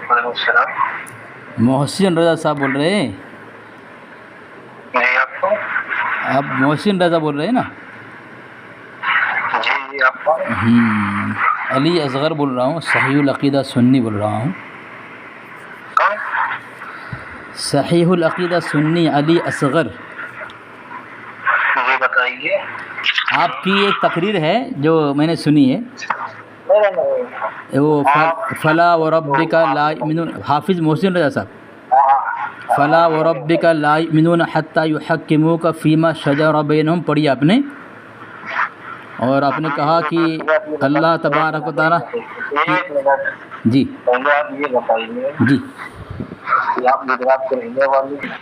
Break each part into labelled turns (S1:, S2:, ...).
S1: वालेकुम सलाम।
S2: मोहसिन रज़ा साहब बोल रहे हैं?
S1: नहीं, आपको?
S2: आप मोहसिन रज़ा बोल रहे हैं ना?
S1: जी, आपको?
S2: अली असग़र बोल रहा हूँ, सहीहुल अक़ीदा सुन्नी बोल रहा हूँ।
S1: कौन?
S2: सहीहुल अक़ीदा सुन्नी अली असग़र।
S1: जी बताइए।
S2: आपकी एक तकरीर है जो मैंने सुनी है,
S1: नहीं,
S2: वो
S1: आप
S2: फ़ला व रब्बिका ला युमिनून, हाफ़िज़ मोहसिन रज़ा साहब।
S1: हाँ,
S2: फ़ला व रब्बिका ला युमिनून हत्ता युहक्किमूका फ़ीमा शजरा बैनहुम पढ़ी आपने, और आपने कहा कि अल्लाह तबारक व तआला
S1: एक मिनट,
S2: जी
S1: पहले आप ये बताइए
S2: जी
S1: कि आप गुजरात के रहने वाले हैं?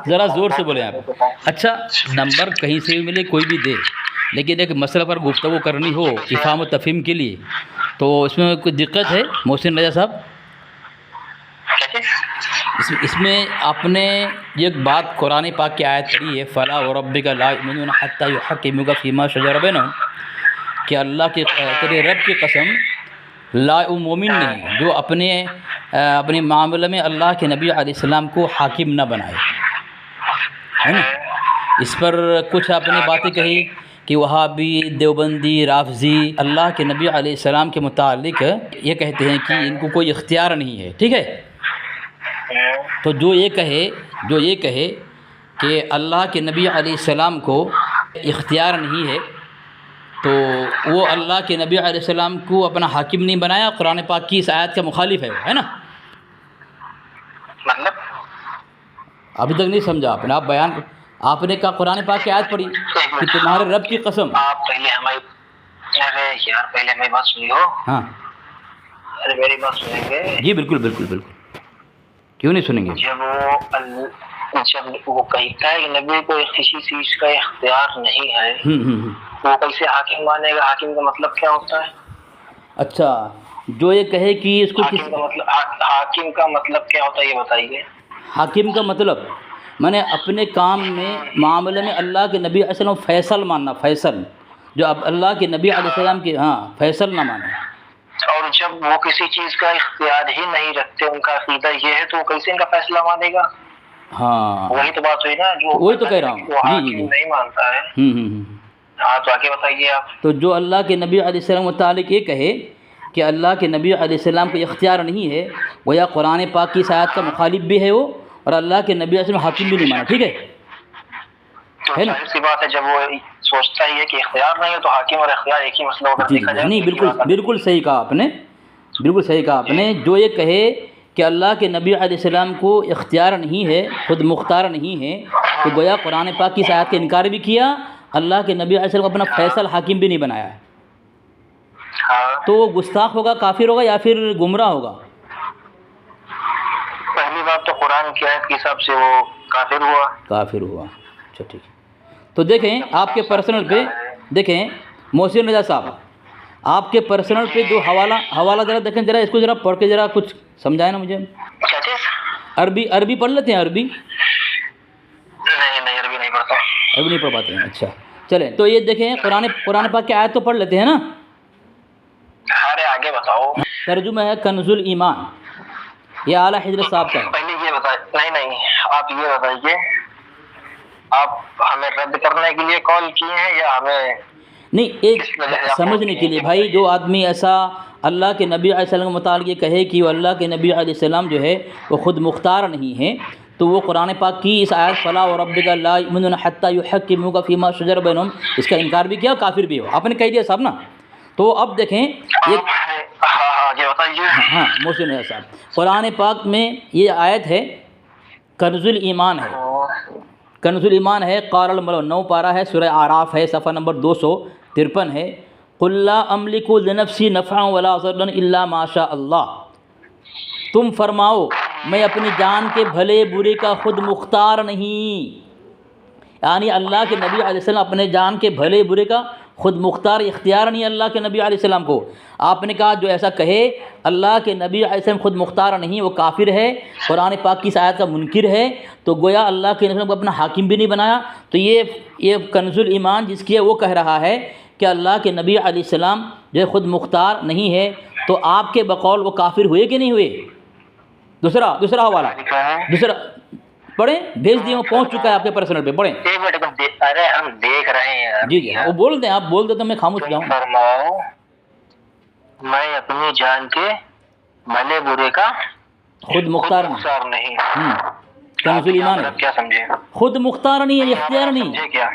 S2: ज़रा ज़ोर से बोलें आप। अच्छा, नंबर कहीं से भी मिले, कोई भी दे, लेकिन एक मसला पर गुफ्तगू करनी हो इफ़हाम व तफ़हीम के लिए, तो इसमें कोई दिक्कत है मोहसिन रज़ा साहब? इसमें आपने एक बात कुरान पाक की आयत पढ़ी है, फ़ला व रब्बिका ला युमिनून हत्ता युहक्किमूका फ़ीमा शजरा बैनहुम, कि अल्लाह के तेरे रब की कसम, ला वो मोमिन नहीं जो अपने मामले में अल्लाह के नबी अलैहिस्सलाम को हाकिम ना बनाए, है ना? इस पर कुछ आपने बातें कही कि वहाबी, देवबंदी, राफ़ज़ी अल्लाह के नबी अलैहिस्सलाम के मुतालिक ये कहते हैं कि इनको कोई इख्तियार नहीं है, ठीक है? तो जो ये कहे कि अल्लाह के नबी अलैहिस्सलाम को इख्तियार नहीं है, तो वो अल्लाह के नबी अलैहिस्सलाम को अपना हाकिम नहीं बनाया, कुरान पाक की इस आयत का मुखालिफ है ना?
S1: मतलब
S2: अभी तक नहीं समझा आपने, आप बयान, आपने कहा कुरान पाक की आयत पढ़ी कि तुम्हारे रब की कसम।
S1: आप पहले हमारी, अरे यार पहले हमारी बात सुनिए।
S2: हाँ
S1: अरे मेरी बात सुनेंगे?
S2: जी बिल्कुल बिल्कुल बिल्कुल, क्यों नहीं सुनेंगे?
S1: जब वो कहता है कि नबी को किसी चीज का इख्तियार नहीं है, वो कैसे हाकिम मानेगा? हाकिम का मतलब क्या होता है?
S2: अच्छा, जो ये कहे कि इसको
S1: हाकिम का मतलब क्या होता है, ये बताइए।
S2: हाकिम का मतलब माने अपने काम में मामले में अल्लाह के नबी अलैहिस्सलाम फैसल मानना, फैसल, जो अब अल्लाह के नबी अलैहिस्सलाम के फैसल ना माने।
S1: और जब वो किसी चीज का इख्तियार ही नहीं रखते, उनका अकीदा ये है, तो वो कैसे इनका फैसला मानेगा?
S2: हाँ
S1: वही तो बात हुई ना, जो
S2: वही तो कह रहा हूँ,
S1: वो हाकिम नहीं मानता है। हाँ, तो आगे बताइए आप।
S2: तो जो अल्लाह के नबी अलैहिस्सलाम के मुतालिक ये कहे कि अल्लाह के नबी अलैहिस्सलाम को इख्तियार नहीं है, वो या कुरान पाक की आयत का मुखालिफ भी है वो, और अल्लाह के नबी अलैहिस्सलाम हाकिम भी नहीं माना, ठीक है?
S1: तो जाहिर सी बात है, जब वो सोचता ही है कि इख्तियार नहीं है, तो हाकिम और इख्तियार एक ही मसला होगा। देखा जाए,
S2: नहीं बिल्कुल सही कहा आपने, बिल्कुल सही कहा आपने। जो ये कहे कि अल्लाह के नबी अलैहिस्सलाम को इख्तियार नहीं है, खुद मुख्तार नहीं है, तो गोया कुरान पाक की आयत का इनकार भी किया, अल्लाह के नबी अलैहिस्सलाम को अपना फैसल हाकिम भी नहीं बनाया है। तो वो गुस्ताख होगा, काफिर होगा, या फिर गुमराह होगा?
S1: पहली बात तो कुरान की आयत के हिसाब से वो काफिर हुआ।
S2: अच्छा ठीक है। तो देखें आपके पर्सनल पे, देखें मोहसिन रज़ा साहब, आपके पर्सनल पे जो हवाला ज़रा देखें, ज़रा इसको ज़रा पढ़ के ज़रा कुछ समझाए ना मुझे। अरबी पढ़ लेते हैं? अरबी
S1: नहीं, अरबी नहीं पढ़ता।
S2: अरबी नहीं पढ़ पाते हैं? अच्छा चलें, तो ये देखें कुरान पाक की आयत तो पढ़ लेते हैं ना?
S1: अरे आगे बताओ।
S2: तर्जुमा है कंजुल ईमान, ये आला हज़रत साहब का है।
S1: पहले ये बताइए, नहीं, आप ये बताइए, आप हमें रद्द करने के लिए कॉल किए हैं या हमें? नहीं, एक
S2: समझने के लिए भाई, जो आदमी ऐसा अल्लाह के नबी अलैहिस्सलाम के मुतालिक ये कहे कि वो अल्लाह के नबी अलैहिस्सलाम जो है वो ख़ुद मुख्तार नहीं है, तो वो कुरान पाक की इस आयत फ़ला व रब्बिका ला युमिनून हत्ता युहक्किमूका फ़ीमा शजरा बैनहुम, इसका इनकार भी किया, काफिर भी हो, आपने कह दिया साहब ना। तो अब देखें ये, हाँ मोहसिन साहब, कुरान पाक में ये आयत है, कंजुल ईमान है, कंजुल ईमान है, क़ाल 9 पारा है, सूरह आराफ है, सफ़ा नंबर 253 है। कुल्ला अमलिकु लिनफ्सी नफ़अन वला ज़र्रन इल्ला माशा अल्लाह, तुम फरमाओ मैं अपनी जान के भले बुरे का ख़ुद मुख्तार नहीं, यानी अल्लाह के नबी अलैहिस्सलाम अपने जान के भले बुरे का ख़ुद मुख्तार, इख्तियार नहीं अल्लाह के नबी अलैहिस्सलाम को। आपने कहा जो ऐसा कहे अल्लाह के नबी अलैहिस्सलाम ख़ुद मुख्तार नहीं, वो काफिर है, कुरान पाक की आयत का मुनकिर है, तो गोया अल्लाह के नबी को अपना हाकिम भी नहीं बनाया। तो ये कंजुल ईमान जिसकी है वो कह रहा है कि अल्लाह के नबी अलैहिस्सलाम जो है ख़ुद मुख्तार नहीं है, तो आपके बकौल वो काफिर हुए कि नहीं हुए? दूसरा हवाला,
S1: लिखा है।
S2: दूसरा पढ़े, भेज दिए, वो पहुंच चुका है आपके पर्सनल पे, पढ़े।
S1: एक मिनट, अरे हम देख रहे हैं यार।
S2: जी वो बोल दें, आप बोल दो तो मैं खामोश जाऊँ।
S1: फरमाओ, मैं अपनी जान के भले बुरे का
S2: खुद मुख्तार
S1: नहीं।
S2: कंजुल ईमान है।
S1: क्या समझे?
S2: खुद मुख्तार नहीं है, इख्तियार नहीं है।
S1: क्या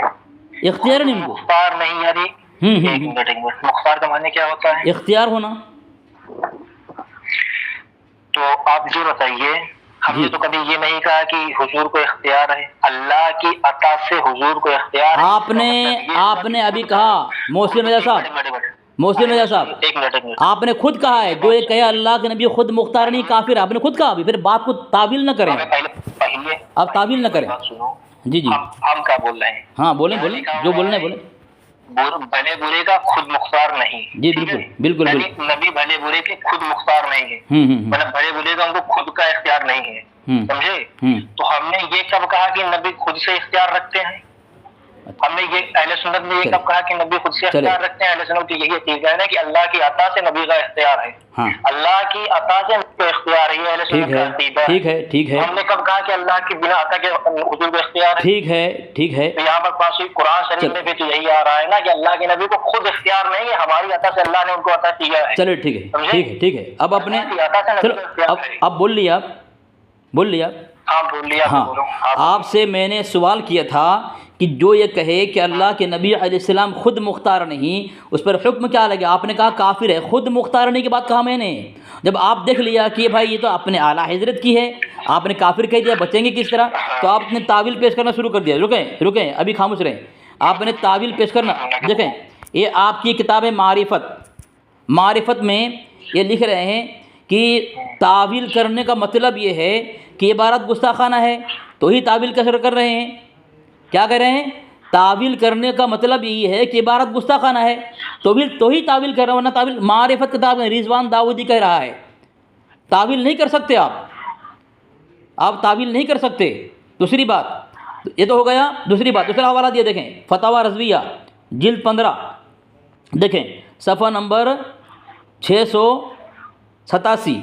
S2: इख्तियार नहीं उनको,
S1: मुख्तार नहीं यारी। एक मिनट, मुख्तार का माने क्या होता है?
S2: इख्तियार होना।
S1: तो आप ये बताइए, हमने तो कभी ये नहीं कहा कि हुजूर को इख्तियार है, अल्लाह की अता से हुजूर को इख्तियार है।
S2: आपने अभी कहा मोहसिन रजा साहब, मोहसिन रजा साहब,
S1: एक मिनट,
S2: आपने खुद कहा है जो ये कहे अल्लाह के नबी खुद मुख्तार नहीं काफिर, आपने खुद कहा। अभी फिर बात को तावील न करें,
S1: पहले
S2: आप तावील न करें।
S1: सुनो
S2: जी
S1: हम क्या बोल रहे हैं?
S2: हाँ बोले जो बोलना है बोले।
S1: भले बुरे का खुद मुख्तार नहीं।
S2: जी बिल्कुल।
S1: नबी भले बुरे के खुद मुख्तार नहीं है, मतलब भले बुरे का उनको खुद का इख्तियार नहीं है, समझे? तो हमने ये कब कहा कि नबी खुद से इख्तियार रखते हैं? हमने ये अहले सुन्नत में ये कब कहा कि नबी खुद से इख्तियार रखते हैं? अहले सुन्नत की यही अकीदा है कि अल्लाह की अता से नबी का इख्तियार है। अल्लाह की अता से नबी का इख्तियार है, अहले सुन्नत का अकीदा है। ठीक है। हमने कब कहा कि अल्लाह की बिना अता के हुजूर को इख्तियार है? ठीक है। तो यहाँ पर पास कुरान शरीफ में भी तो यही आ रहा है ना कि अल्लाह के नबी को खुद इख्तियार नहीं है, हमारी अता से अल्लाह ने उनको अता किया है।
S2: चलो ठीक है। अब अपने अब बोल लिया। हाँ, आपसे मैंने सवाल किया था कि जो ये कहे कि अल्लाह के नबी अलैहिस्सलाम खुद मुख्तार नहीं, उस पर हुक्म क्या लगे? आपने कहा काफिर है। खुद मुख्तार नहीं की बात कहा मैंने। जब आप देख लिया कि भाई ये तो अपने आला हजरत की है, आपने काफिर कह दिया, बचेंगे किस तरह? तो आपने तावील पेश करना शुरू कर दिया। रुकें, अभी खामोश रहें। आपने तावील पेश करना, देखें ये आपकी किताब है मारिफत में ये लिख रहे हैं कि तावील करने का मतलब ये है कि इबारत गुस्ताखाना है, तो ही तावील कसर कर रहे हैं। क्या कह रहे हैं? तावील करने का मतलब यही है कि इबारत गुस्ताखाना है, तो ही तावील कर रहे हो, वरना तावील मारिफत किताब में रिजवान दाऊदी कह रहा है तावील नहीं कर सकते आप तावील नहीं कर सकते। दूसरी बात, ये तो हो गया। दूसरी बात, दूसरा हवाला दिया, देखें फतवा रज़विया जिल्द 15, देखें सफ़ा नंबर 687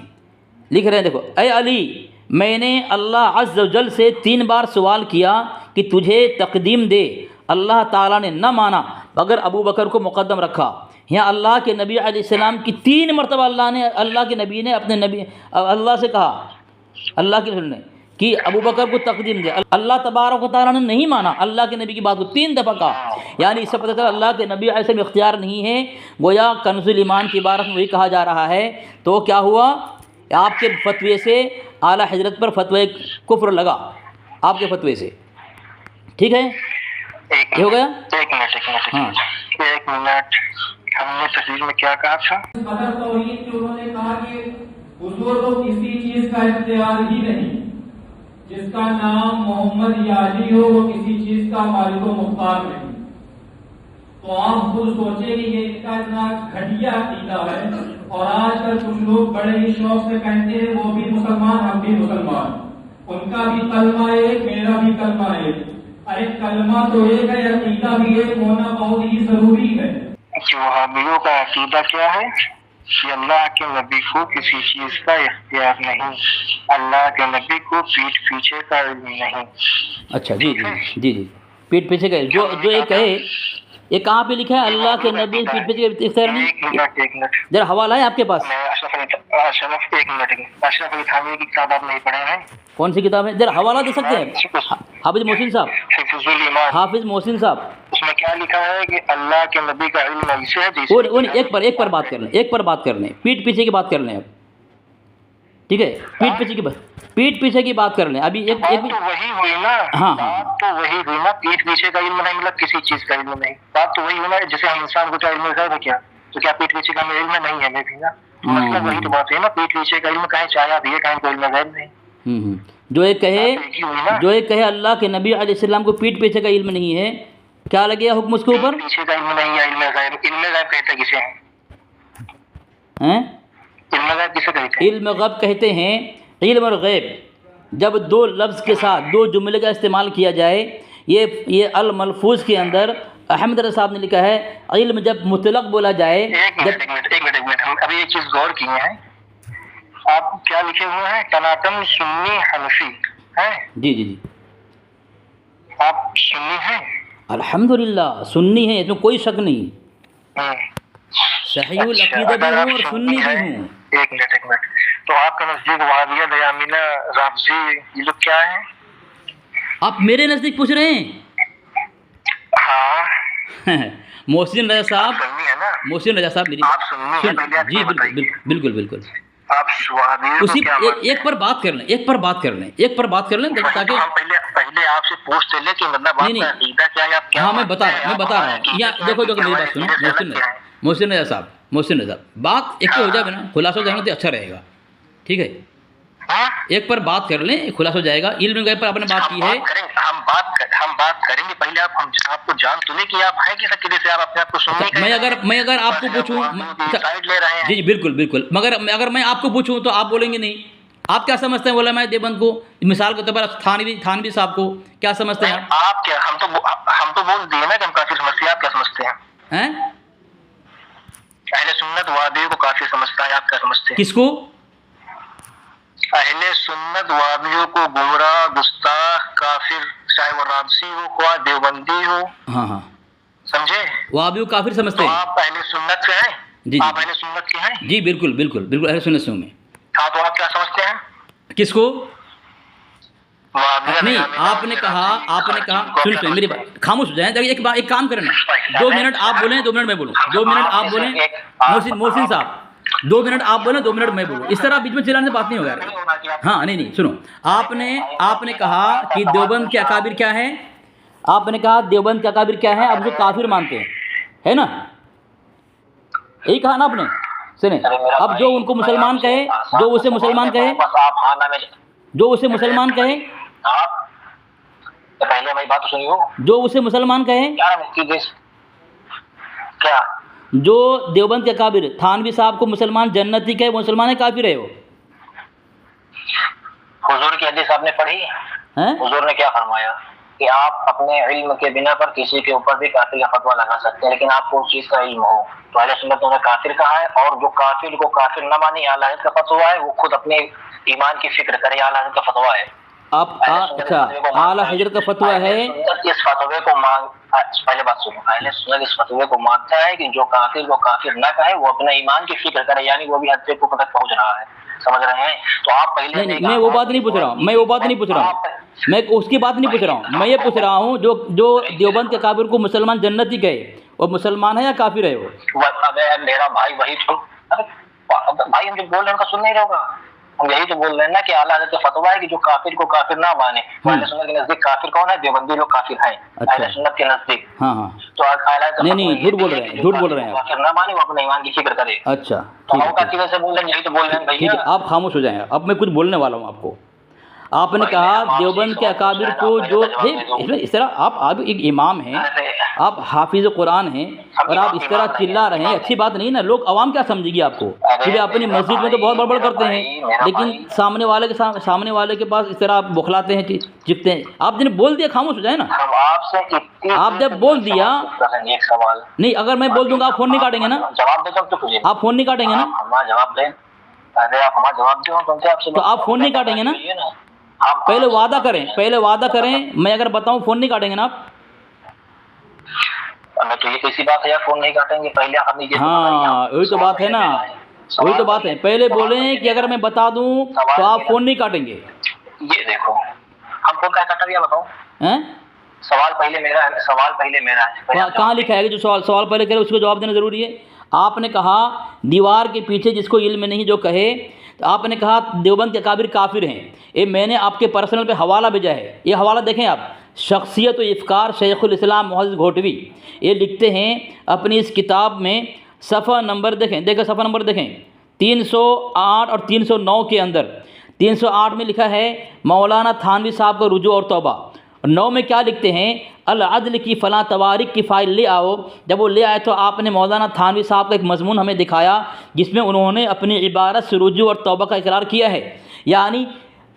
S2: लिख रहे हैं। देखो, ऐ अली, मैंने अल्लाह अज़्ज़ व जल से 3 बार सवाल किया कि तुझे तकदीम दे, अल्लाह ताला ने न माना मगर अबू बकर को मुक़द्दम रखा। यहाँ अल्लाह के नबी अलैहिस्सलाम की 3 मरतबा अल्लाह के नबी ने अपने नबी अल्लाह से कहा, अल्लाह के रसूल ने, कि अबू बकर को तकदीम दे। अल्लाह तबारक व तआला ने नहीं माना अल्लाह के नबी की बात को, 3 दफ़ा कहा। यानी इससे पता चला अल्लाह के नबी अलैहिस्सलाम इख्तियार नहीं है, गोया कंज़ुल ईमान की इबारत में वही कहा जा रहा है। तो क्या हुआ? आपके फतवे से आला हजरत पर फतवे कुफ्र लगा, आपके फतवे से। ठीक है, ये हो गया।
S1: एक मिनट, हमने तस्वीर में क्या कहा था?
S3: उन्होंने कहा कि हुजूर को किसी चीज का इख्तियार ही नहीं, जिसका नाम मोहम्मद या अली हो वो किसी चीज का मालिक व मुख्तार नहीं। तो आप खुद सोचे कि ये इनका इतना घटिया अकीदा है, और आजकल कुछ लोग बड़े ही शौक से कहते हैं वो भी मुसलमान हम भी मुसलमान, उनका भी कलमा एक मेरा भी कलमा एक। अरे कलमा तो एक है, अकीदा भी एक होना बहुत ही जरूरी है।
S1: वहाबियों का अकीदा क्या है कि अल्लाह के नबी को किसी चीज का इख्तियार नहीं, अल्लाह के नबी को पीठ पीछे का इल्म नहीं।
S2: अच्छा जी, पीठ पीछे का जो ये कहे, ये कहाँ पे लिखा है अल्लाह के नबी पीठ पीछे इख्तियार नहीं?
S1: एक मिनट,
S2: जरा हवाला है आपके पास?
S1: अशरफ अली थानवी की किताब आप नहीं पढ़े हैं?
S2: कौन सी किताब है? जरा हवाला दे सकते हैं? हाफिज मोहसिन साहब,
S1: उसमें क्या लिखा है कि अल्लाह के नबी का इल्म ऐसे है जैसे
S2: एक पर बात कर लें, पीठ पीछे की बात कर लें अब। ठीक है, पीठ पीछे की बात कर लें अभी। एक
S1: तो वही हुई ना।
S2: हाँ,
S1: बात तो वही हुई ना, पीठ पीछे का इल्म नहीं, मतलब किसी चीज का इल्म नहीं। बात तो वही हुई ना, जैसे हम इंसान को क्या इल्म है क्या, तो क्या पीठ पीछे का हमें इल्म नहीं है? भी ना, मतलब वही तो बात है ना, पीठ पीछे का इल्म कहीं चाया भी है, कहीं कोई इल्म गैर नहीं।
S2: जो एक कहे अल्लाह के नबी अलैहिस्सलाम को पीठ पीछे का इल्म नहीं है, क्या लगेगा हुक्म उसके ऊपर?
S1: पीछे का इल्म नहीं है, इल्म गैब कहते किसे हैं? इल्म गैब किसे कहते हैं?
S2: इल्म गैब कहते हैं, इल्म और गैब जब 2 लफ्ज़ के साथ 2 जुमले का इस्तेमाल किया जाए, ये अल मलफूज के अंदर अहमद रज़ा साहब ने लिखा है, इल्म जब मुतलक बोला जाए।
S1: एक मिनट, हम अभी एक चीज गौर किए हैं। आप क्या क्या लिखे हुए हैं, टनाटन सुन्नी हनफी है।
S2: जी जी जी,
S1: आप सुन्नी हैं?
S2: अल्हम्दुलिल्लाह सुन्नी है, इसमें कोई शक नहीं। सहीहुल अकीदा भी हूँ और सुन्नी भी हूँ।
S1: एक मिनट, तो आपके नजदीक वहाबिया, दयामिना, राफजी, ये लोग क्या है?
S2: आप मेरे नज़दीक पूछ रहे हैं?
S1: हाँ
S2: मोहसिन रजा साहब,
S1: सुन्नी है ना?
S2: मोहसिन रजा साहब मेरी
S1: आप सुन्नी हैं? पहले आप
S2: जी
S1: ये
S2: बिल्कुल
S1: बताइए।
S2: बिल्कुल बिल्कुल।
S1: आप वहाबियों
S2: उसी
S1: को क्या मानते
S2: एक पर बात कर लें, एक पर बात कर लें
S1: हैं?
S2: ताकि
S1: हम पहले आपसे पूछते ले कि मतलब
S2: नहीं,
S1: आपका अकीदा क्या है, आप क्या
S2: हाँ मैं
S1: मानते
S2: बता
S1: हैं?
S2: रहा हूँ। या देखो मेरी बात सुनो, मोहसिन रजा साहब, बात एक पे हो जाए ना, खुलासा हो जाएगा तो अच्छा रहेगा, ठीक है?
S1: हाँ?
S2: एक पर बात कर लें, खुलासा हो जाएगा। इल्म गैब पर आपने बात की है,
S1: हम बात करेंगे। पहले आप आपको जान तो ले कि आप हैं किस अकीदे से, आप अपने आप को सुन्नी कह
S2: मैं
S1: रहे हैं?
S2: अगर आपको पूछूं,
S1: साइड ले रहे हैं।
S2: जी बिल्कुल, मगर अगर मैं आपको पूछूं तो आप बोलेंगे नहीं। आप क्या समझते हैं उलमा देवबंद को, मिसाल के तौर पर थानवी साहब को क्या समझते हैं
S1: आप क्या, हम तो बोल दिए ना कि हम काफिर समझते हैं। आप क्या समझते हैं?
S2: हैं?
S1: अहले सुन्नत वहाबियों को काफिर समझता है, आप क्या समझते हैं?
S2: किसको?
S1: अहले सुन्नत वहाबियों को गुमराह, गुस्ताख, काफिर, चाहे वो रामसी हो, ख्वा देवबंदी हो।
S2: हाँ,
S1: समझे?
S2: वहाबियों को काफिर समझते
S1: तो
S2: हैं।
S1: आप अहले सुन्नत के हैं?
S2: जी
S1: आप अहले सुन्नत के हैं?
S2: जी बिल्कुल अहले सुन्नत से हूं मैं।
S1: हाँ, तो आप क्या समझते हैं?
S2: किसको?
S1: वहाबिया
S2: नहीं,
S1: दयामिना,
S2: आपने कहा सुन मेरी बात, खामोश हो जाए। एक काम करना, 2 मिनट आप बोलें, 2 मिनट मैं बोलूँ, 2 मिनट आप बोलें। मोहसिन साहब 2 मिनट आप बोलें, 2 मिनट मैं बोलूँ। इस तरह बीच में चिल्लाने से बात नहीं होगा। हाँ नहीं सुनो, आपने कहा कि देवबंद के अकाबिर क्या है, आपने कहा देवबंद के अकाबिर क्या है, आप उसको काफिर मानते हैं, है ना? यही कहा ना आपने? सुने, अब जो उनको मुसलमान कहे, जो उसे मुसलमान कहे, जो उसे मुसलमान कहे,
S1: पहले मेरी बात सुनियो।
S2: जो उसे मुसलमान कहे,
S1: क्या
S2: जो देवबंद के काबिर थानवी साहब को मुसलमान जन्नती कहे, मुसलमान है काफिर है वो?
S1: हुजूर की हदीस आपने पढ़ी
S2: हैं?
S1: हुजूर ने क्या फरमाया कि आप अपने इल्म के बिना पर किसी के ऊपर भी काफिर का फतवा लगा सकते हैं, लेकिन आपको उस चीज का इल्म हो। तो अहले सुन्नत ने काफिर कहा है, और जो काफिर को काफिर न माने, आला हज़रत का फतवा है, वो खुद अपने ईमान की फिक्र करे, आला हज़रत का फतवा है।
S2: अच्छा, आला हज़रत का फतवा है।
S1: इस फतवे को पहले बात सुनो, अहले सुन्नत इस फतवे को मानता है कि जो काफिर को काफिर ना कहे, वो अपने ईमान की फिक्र करे, यानी वो भी हद तक पहुंच रहा है। समझ रहे हैं? तो आप पहले
S2: नहीं, मैं वो बात नहीं पूछ रहा हूँ, मैं उसकी बात नहीं पूछ रहा हूँ। मैं ये पूछ रहा हूँ जो देवबंद के काफिर को मुसलमान जन्नती कहे, वो मुसलमान है या काफिर है वो?
S1: अबे मेरा भाई वही भाई, हम जो बोल रहे हैं उनका सुन नहीं रहे होगा। हम यही तो बोल रहे हैं ना कि आला हज़रत का फतवा है कि जो काफिर को काफिर ना माने। अहले सुन्नत के नजदीक काफिर कौन है? देवबंदी लोग काफिर हैं अहले सुन्नत के नजदीक।
S2: हाँ,
S1: तो
S2: नहीं झूठ बोल रहे हैं
S1: काफिर ना माने, वो अपने ईमान की फिक्र करे।
S2: अच्छा,
S1: तो हम काफिर से बोल रहे हैं, यही तो बोल रहे हैं भैया।
S2: ठीक है, आप खामोश हो जाएं। अब मैं कुछ बोलने वाला हूँ आपको। आपने कहा देवबंद के अकाबिर को जो इस तरह, आप एक इमाम हैं, आप हाफिज कुरान हैं, और आप इस तरह चिल्ला रहे हैं, अच्छी बात नहीं ना। लोग आवाम क्या समझेगी आपको कि वे अपनी मस्जिद में तो बहुत बड़बड़ करते हैं, लेकिन सामने वाले के पास इस तरह आप बौखलाते हैं, चिपते हैं। आपने बोल दिया, खामोश हो जाए ना। आप जब बोल दिया,
S1: एक सवाल
S2: नहीं, अगर मैं बोल दूंगा आप फोन नहीं काटेंगे ना?
S1: जवाब दे,
S2: आप फोन नहीं काटेंगे ना?
S1: जवाब दें, अरे आप हमारा जवाब दो,
S2: तो आप फोन नहीं काटेंगे ना? पहले वादा करें, मैं अगर बताऊं फोन नहीं काटेंगे ना आप?
S1: तो ये कैसी बात है यार, फोन नहीं काटेंगे? पहले आप ये
S2: हाँ, वही तो बात है ना, वही तो बात है। पहले बोले कि अगर मैं बता दूं तो आप फोन नहीं काटेंगे।
S1: ये देखो, हम फोन क्या काटा दिया, बताओ?
S2: हैं?
S1: सवाल पहले मेरा है।
S2: कहाँ लिखा है कि जो सवाल पहले करे उसको जवाब देना जरूरी है? आपने कहा दीवार के पीछे जिसको इल्म नहीं जो कहे, तो आपने कहा देवबंद के काबिर काफिर हैं। ये मैंने आपके पर्सनल पे हवाला भेजा है, ये हवाला देखें आप। शख्सियत व इफ़्कार शेखुल इस्लाम मुहज़्ज़िज़ घोटवी, ये लिखते हैं अपनी इस किताब में, सफ़ा नंबर सफ़ा नंबर देखें 308 और 309 के अंदर। 308 में लिखा है मौलाना थानवी साहब का रुजू और तौबा। 9 में क्या लिखते हैं? अल अदल की फ़लाँ तवारीख की फ़ाइल ले आओ। जब वो ले आए तो आपने मौलाना थानवी साहब का एक मजमून हमें दिखाया जिसमें उन्होंने अपनी इबारत से रुजू और तौबा का इकरार किया है। यानी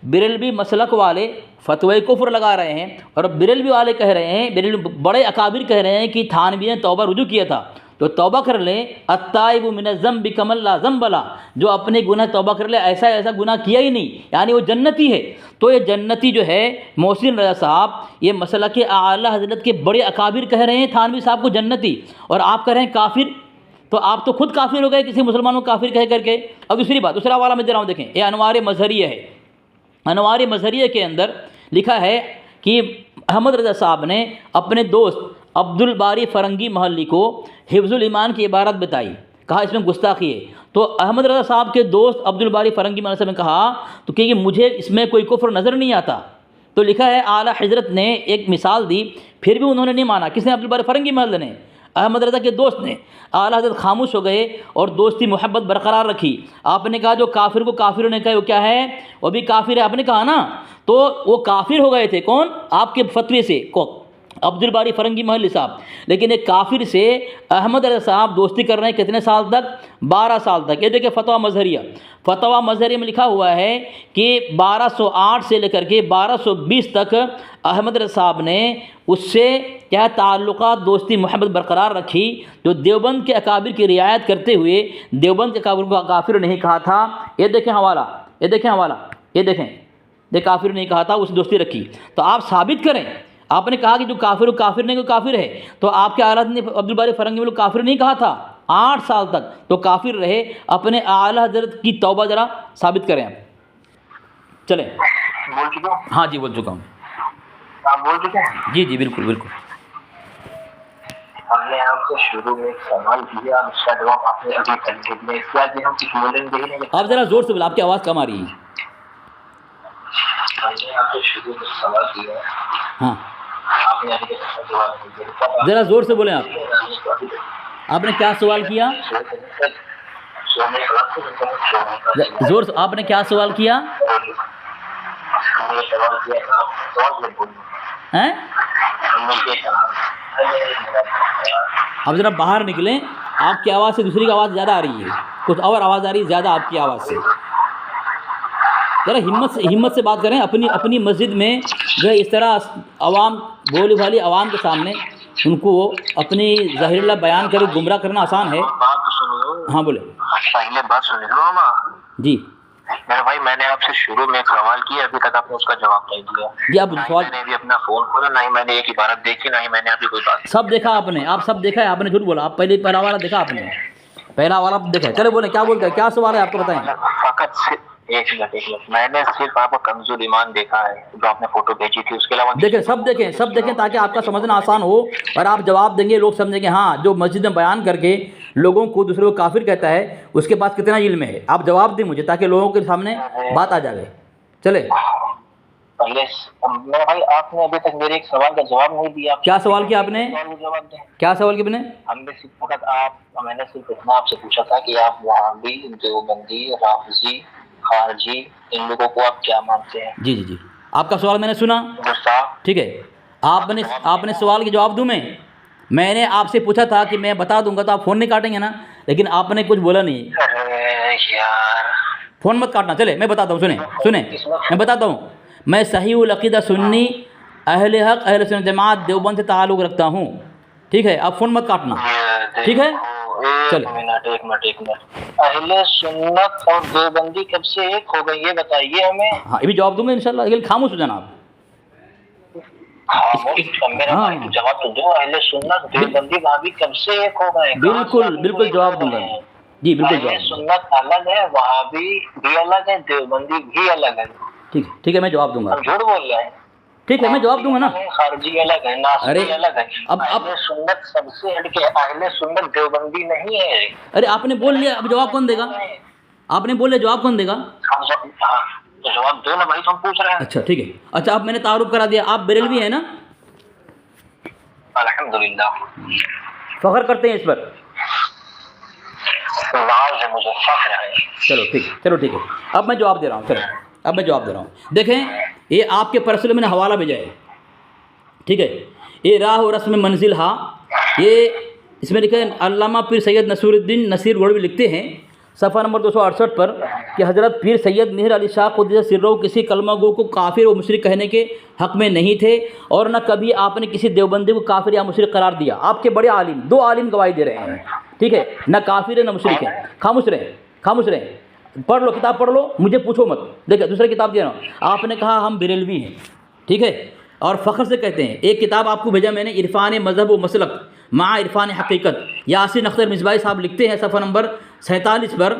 S2: बिरलवी मसलक वाले फतवे कुफ्र लगा रहे हैं, और बिरलवी वाले कह रहे हैं, बिरलवी बड़े अकाबिर कह रहे हैं कि थानवी ने तौबा रुजू किया था। तो तौबा कर ले, अत्ताइबु मिनज़ ज़ंबि कमन ला ज़ंब ला, जो अपने गुनाह तौबा कर ले ऐसा गुनाह किया ही नहीं, यानी वो जन्नती है। तो ये जन्नती जो है मोहसिन रज़ा साहब, ये मसला के आला हज़रत के बड़े अकाबिर कह रहे हैं थानवी साहब को जन्नती, और आप कह रहे हैं काफिर। तो आप तो खुद काफिर हो गए किसी मुसलमानों को काफिर कह करके। अब दूसरी बात, दूसरा वाला मैं दे रहा हूँ, देखें, ये अनवार मज़हरिया है। अनवार मज़हरिया के अंदर लिखा है कि अहमद रज़ा साहब ने अपने दोस्त अब्दुल बारी फ़रंगी महल्ली को हिफ्ज़ुल ईमान की इबारत बताई, कहा इसमें गुस्ताखी है। तो अहमद रज़ा साहब के दोस्त अब्दुल बारी फ़रंगी महल्ली साहब ने कहा तो कि मुझे इसमें कोई कुफ्र नज़र नहीं आता। तो लिखा है आला हज़रत ने एक मिसाल दी, फिर भी उन्होंने नहीं माना। किसने? अब्दुल बारी फ़रंगी महल्ली ने, अहमद रज़ा के दोस्त ने। आला हज़रत खामोश हो गए और दोस्ती मोहब्बत बरकरार रखी। आपने कहा जो काफिर को काफिर ने कहा वो क्या है? वो भी काफिर है, आपने कहा ना। तो वो काफिर हो गए थे, कौन? आपके फतवे से अब्दुल बारी फ़रंगी महल्ली साहब। लेकिन एक काफिर से अहमद रज़ा साहब दोस्ती कर रहे हैं कितने साल तक? 12 साल तक। ये देखिए फतवा मज़हरिया, फतवा मज़हरिया में लिखा हुआ है कि 1208 से लेकर के 1220 तक अहमद रज़ा साहब ने उससे क्या ताल्लुक़ात, दोस्ती मोहब्बत बरकरार रखी, जो देवबंद के अकाबिर की रियायत करते हुए देवबंद के अकाबिर को काफिर नहीं कहा था। ये देखें हवाला, ये देखें हवाला, ये देखें, ये काफिर नहीं कहा था, उससे दोस्ती रखी। तो आप साबित करें। आपने कहा कि जो काफिर हो काफिर नहीं, कोई काफिर है, तो आपके आला ने अब्दुल बारी फ़रंगी में काफिर नहीं कहा था 8 साल तक, तो काफिर रहे। अपने आला हज़रत की तौबा ज़रा साबित करें आप। चलें,
S1: बोल चुका हूँ?
S2: हाँ जी बोल चुका हूँ।
S1: आप बोल चुके हैं?
S2: जी जी बिल्कुल बिल्कुल।
S1: हमने आपसे शुरू में एक सवाल किया, उसका जवाब आपने अभी तक नहीं दिया। इसके बाद हम कुछ बोलेंगे ही नहीं।
S2: आप ज़रा ज़ोर से बोले, आपकी आवाज़ कम आ रही है।
S1: हमने आपसे शुरू में सवाल किया,
S2: हाँ
S1: आपने अभी तक जवाब नहीं दिया।
S2: ज़रा ज़ोर से बोलें आप। आपने क्या सवाल किया? ज़ोर से, आपने क्या सवाल किया? हैं? आप ज़रा बाहर निकलें, आपकी आवाज़ से दूसरी की आवाज़ ज़्यादा आ रही है, कुछ और आवाज़ आ रही है ज़्यादा आपकी आवाज़ से। ज़रा हिम्मत से बात करें। अपनी मस्जिद में जो है इस तरह आवाम, भोली भाली आवाम के सामने उनको अपनी ज़ाहिरुल्लाह बयान कर गुमराह करना आसान है।
S1: बात तो सुनो।
S2: हाँ बोले।
S1: पहले बात सुन लो
S2: जी
S1: मेरे भाई, मैंने आपसे शुरू में एक सवाल किया, अभी तक आपने उसका जवाब नहीं दिया।
S2: जी आप सवाल,
S1: मैंने भी अपना फोन खोला, ना ही मैंने एक इबारत देखी, ना ही मैंने अभी कोई बात।
S2: सब देखा आपने, आप सब देखा है, आपने झूठ बोला। आप पहला वाला देखा आपने, पहला वाला देखा है। चलो बोले क्या बोलते हैं, क्या सवाल है आपको बताएं।
S1: फकत एक मिनट, मैंने सिर्फ आपका कमजोर ईमान देखा है जो आपने फोटो भेजी थी, उसके अलावा
S2: देखें, सब देखें ताकि आपका समझना आसान हो और आप जवाब देंगे, लोग समझेंगे हाँ जो मस्जिद में बयान करके लोगों को दूसरे को काफिर कहता है उसके पास कितना इल्म है। आप जवाब दें मुझे ताकि लोगों के सामने बात आ जाए। चले
S1: पहले मेरा भाई, आपने अभी तक मेरे एक सवाल का जवाब नहीं दिया।
S2: क्या सवाल किया आपने?
S1: जवाब दें।
S2: क्या सवाल किया आपने?
S1: हमने सिर्फ फकत मैंने सिर्फ इतना आपसे पूछा था कि आप वहाबी, देवबंदी, राफिजी, खारजी, इन लोगों को आप क्या मानते हैं?
S2: जी जी जी, आपका सवाल मैंने सुना, ठीक है। आपने सवाल के जवाब दूं मैंने आपसे पूछा था कि मैं बता दूंगा तो आप फ़ोन नहीं काटेंगे ना, लेकिन आपने कुछ बोला नहीं।
S1: अरे यार,
S2: फ़ोन मत काटना। चले मैं बताता हूँ, सुने मैं बताता हूँ। मैं सहीहुल अक़ीदा सुन्नी अहले हक़ अहले सुन्नत जमात देवबंद से ताल्लुक़ रखता हूँ, ठीक है। आप फ़ोन मत काटना, ठीक है।
S1: एक मिनट। अहले सुन्नत और देवबंदी कब से एक हो गई, ये बताइए हमें।
S2: हाँ ये भी जवाब दूंगा इंशाल्लाह, लेकिन खामोश हो जाना आप।
S1: हाँ, जवाब तो दो। अहले सुन्नत देवबंदी वहाबी कब से एक हो गए?
S2: बिल्कुल जवाब दूंगा जी, बिल्कुल जवाब।
S1: सुन्नत अलग है, वहाबी भी अलग है, देवबंदी भी अलग है।
S2: ठीक है मैं जवाब दूंगा।
S1: झूठ बोल रहे हैं।
S2: ठीक है मैं जवाब दूंगा ना।
S1: खारजी अलग है, नासरी अलग है।
S2: अब
S1: अहले सुन्नत सबसे हटके, अहले सुन्नत देवबंदी नहीं है।
S2: अरे आपने बोल लिया, अब जवाब कौन देगा? आपने बोल लिया, जवाब कौन देगा?
S1: तो जवाब दो ना भाई, तो हम पूछ रहे हैं।
S2: अच्छा ठीक है। अच्छा अब मैंने तारुफ करा दिया, आप बरेलवी हैं ना?
S1: अल्हम्दुलिल्लाह,
S2: फख्र करते हैं इस पर?
S1: नाज है, मुझे फख्र है।
S2: चलो ठीक है। अब मैं जवाब दे रहा हूँ। देखें ये आपके पर्सनल मैंने हवाला भेजा है, ठीक है। ये राह और रस्म मंजिल हा, ये इसमें लिखा है अल्लामा पीर सैयद नसीरुद्दीन नसीर गोड़वी लिखते हैं। सफ़ा नंबर 268 पर कि हज़रत पीर सैयद मेहर अली शाह क़ुद्दस सिर्रहू किसी कलमा गो को काफिर व मुशरिक कहने के हक़ में नहीं थे, और न कभी आपने किसी देवबंदी को काफिर या मुशरिक करार दिया। आपके बड़े आलिम, 2 आलिम गवाही दे रहे हैं, ठीक है, न काफिर है न मुशरिक है। खामोश रहें, पढ़ लो, किताब पढ़ लो, मुझे पूछो मत। देखिए दूसरी किताब दे रहा हूँ। आपने कहा हम बरेलवी हैं, ठीक है, और फ़ख्र से कहते हैं। एक किताब आपको भेजा मैंने, इरफ़ान मज़हब व मसलक मा इरफ़ान हकीकत, यासीन अख्तर मिसबाही साहब लिखते हैं सफ़ा नंबर 47 पर,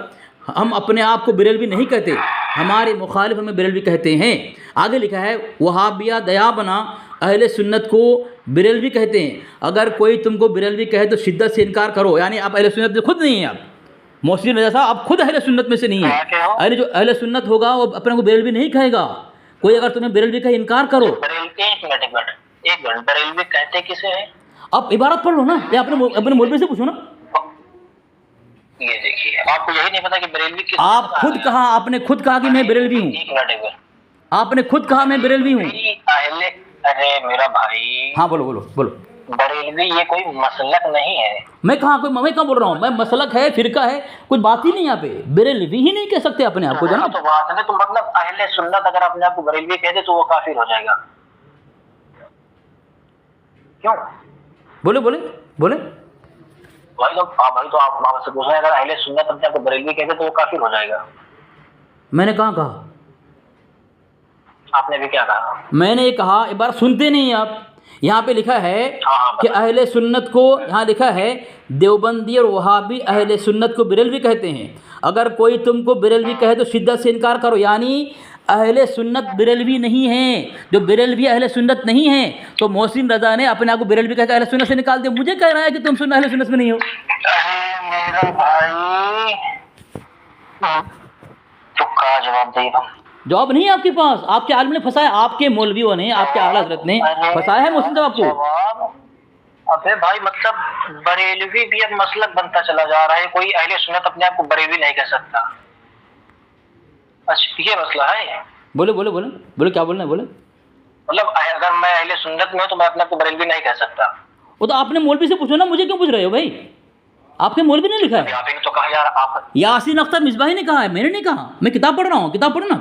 S2: हम अपने आप को बरेलवी नहीं कहते, हमारे मुखालिफ हमें बरेलवी कहते हैं। आगे लिखा है वहाबिया दयाबना अहले सुन्नत को बरेलवी कहते हैं। अगर कोई तुमको बरेलवी कहे तो शिद्दत से इनकार करो, यानी आप अहले सुन्नत में खुद नहीं हैं। आप मोहसिन रज़ा साहब आप खुद अहले सुन्नत में से नहीं है। अरे जो अहले सुन्नत होगा वो अपने को बरेलवी नहीं कहेगा। कोई अगर तुम्हें बरेलवी का इनकार करो,
S1: एक मिनट, बरेलवी कहते किसे हैं?
S2: आप इबारत पढ़ लो ना, या अपने मौलवी से पूछो ना।
S1: ये देखिए, आपको यही नहीं पता कि बरेलवी किस?
S2: आप खुद कहा, आपने खुद कहा कि मैं बरेलवी हूँ।
S1: एक मिनट,
S2: आपने खुद कहा मैं बरेलवी हूँ।
S1: अरे मेरा भाई,
S2: हाँ बोलो।
S1: बरेलवी ये कोई मसलक नहीं है।
S2: मैं कहाँ बोल रहा हूँ, मैं मसलक है, फिरका है, कुछ बात ही नहीं यहाँ पे। बरेलवी ही नहीं कह सकते अपने आप को, जाना
S1: तो बात है। तो मतलब अहले सुन्नत अगर अपने आप को बरेलवी कहते तो वो काफिर हो जाएगा, क्यों?
S2: बोले
S1: भाई तो आप बाबा से पूछ रहे हैं, अगर अहले सुन्नत अपने आप को बरेलवी कहते तो वो काफिर हो जाएगा।
S2: मैंने कहा?
S1: आपने भी क्या कहा?
S2: मैंने ये कहा, एक बार सुनते नहीं आप। यहाँ पे लिखा है कि अहले सुन्नत को, यहाँ लिखा है देवबंदी और वहाबी अहले सुन्नत को बरेलवी कहते हैं। अगर कोई तुमको बरेलवी कहे तो शिद्दत से इनकार करो, यानी अहले सुन्नत बरेलवी नहीं हैं। जो बरेलवी अहले सुन्नत नहीं हैं तो मोहसिन रज़ा ने अपने आप को बरेलवी कहकर अहले सुन्नत से निकाल दिया। मुझे कह रहा है कि तुम सुन्नत अहले सुन्नत में नहीं हो।
S1: मेरा भाई चुपका जवाब दे।
S2: जवाब नहीं है आपके पास, आपके आलिम ने फंसाया, आपके मौलवियों ने, आपके आला हज़रत ने फंसाया है मोहसिन साहब आपको।
S1: अबे भाई मतलब बरेलवी भी अब मसलक बनता चला जा रहा है। कोई अहले सुन्नत अपने आप को बरेलवी नहीं कह सकता। अच्छा ये मसला है।
S2: बोले क्या बोलना है, बोले।
S1: मतलब अगर मैं अहले सुन्नत में हूं तो मैं अपने आप को बरेलवी नहीं कह सकता।
S2: वो तो आपने मौलवी से पूछो ना, मुझे क्यों पूछ रहे हो भाई? आपके मौलवी ने लिखा है।
S1: आपने तो कहा यार, आप
S2: यासीन अख्तर मिसबाही ने कहा है, मैंने नहीं कहा। मैं किताब पढ़ रहा हूँ, किताब पढ़ो ना।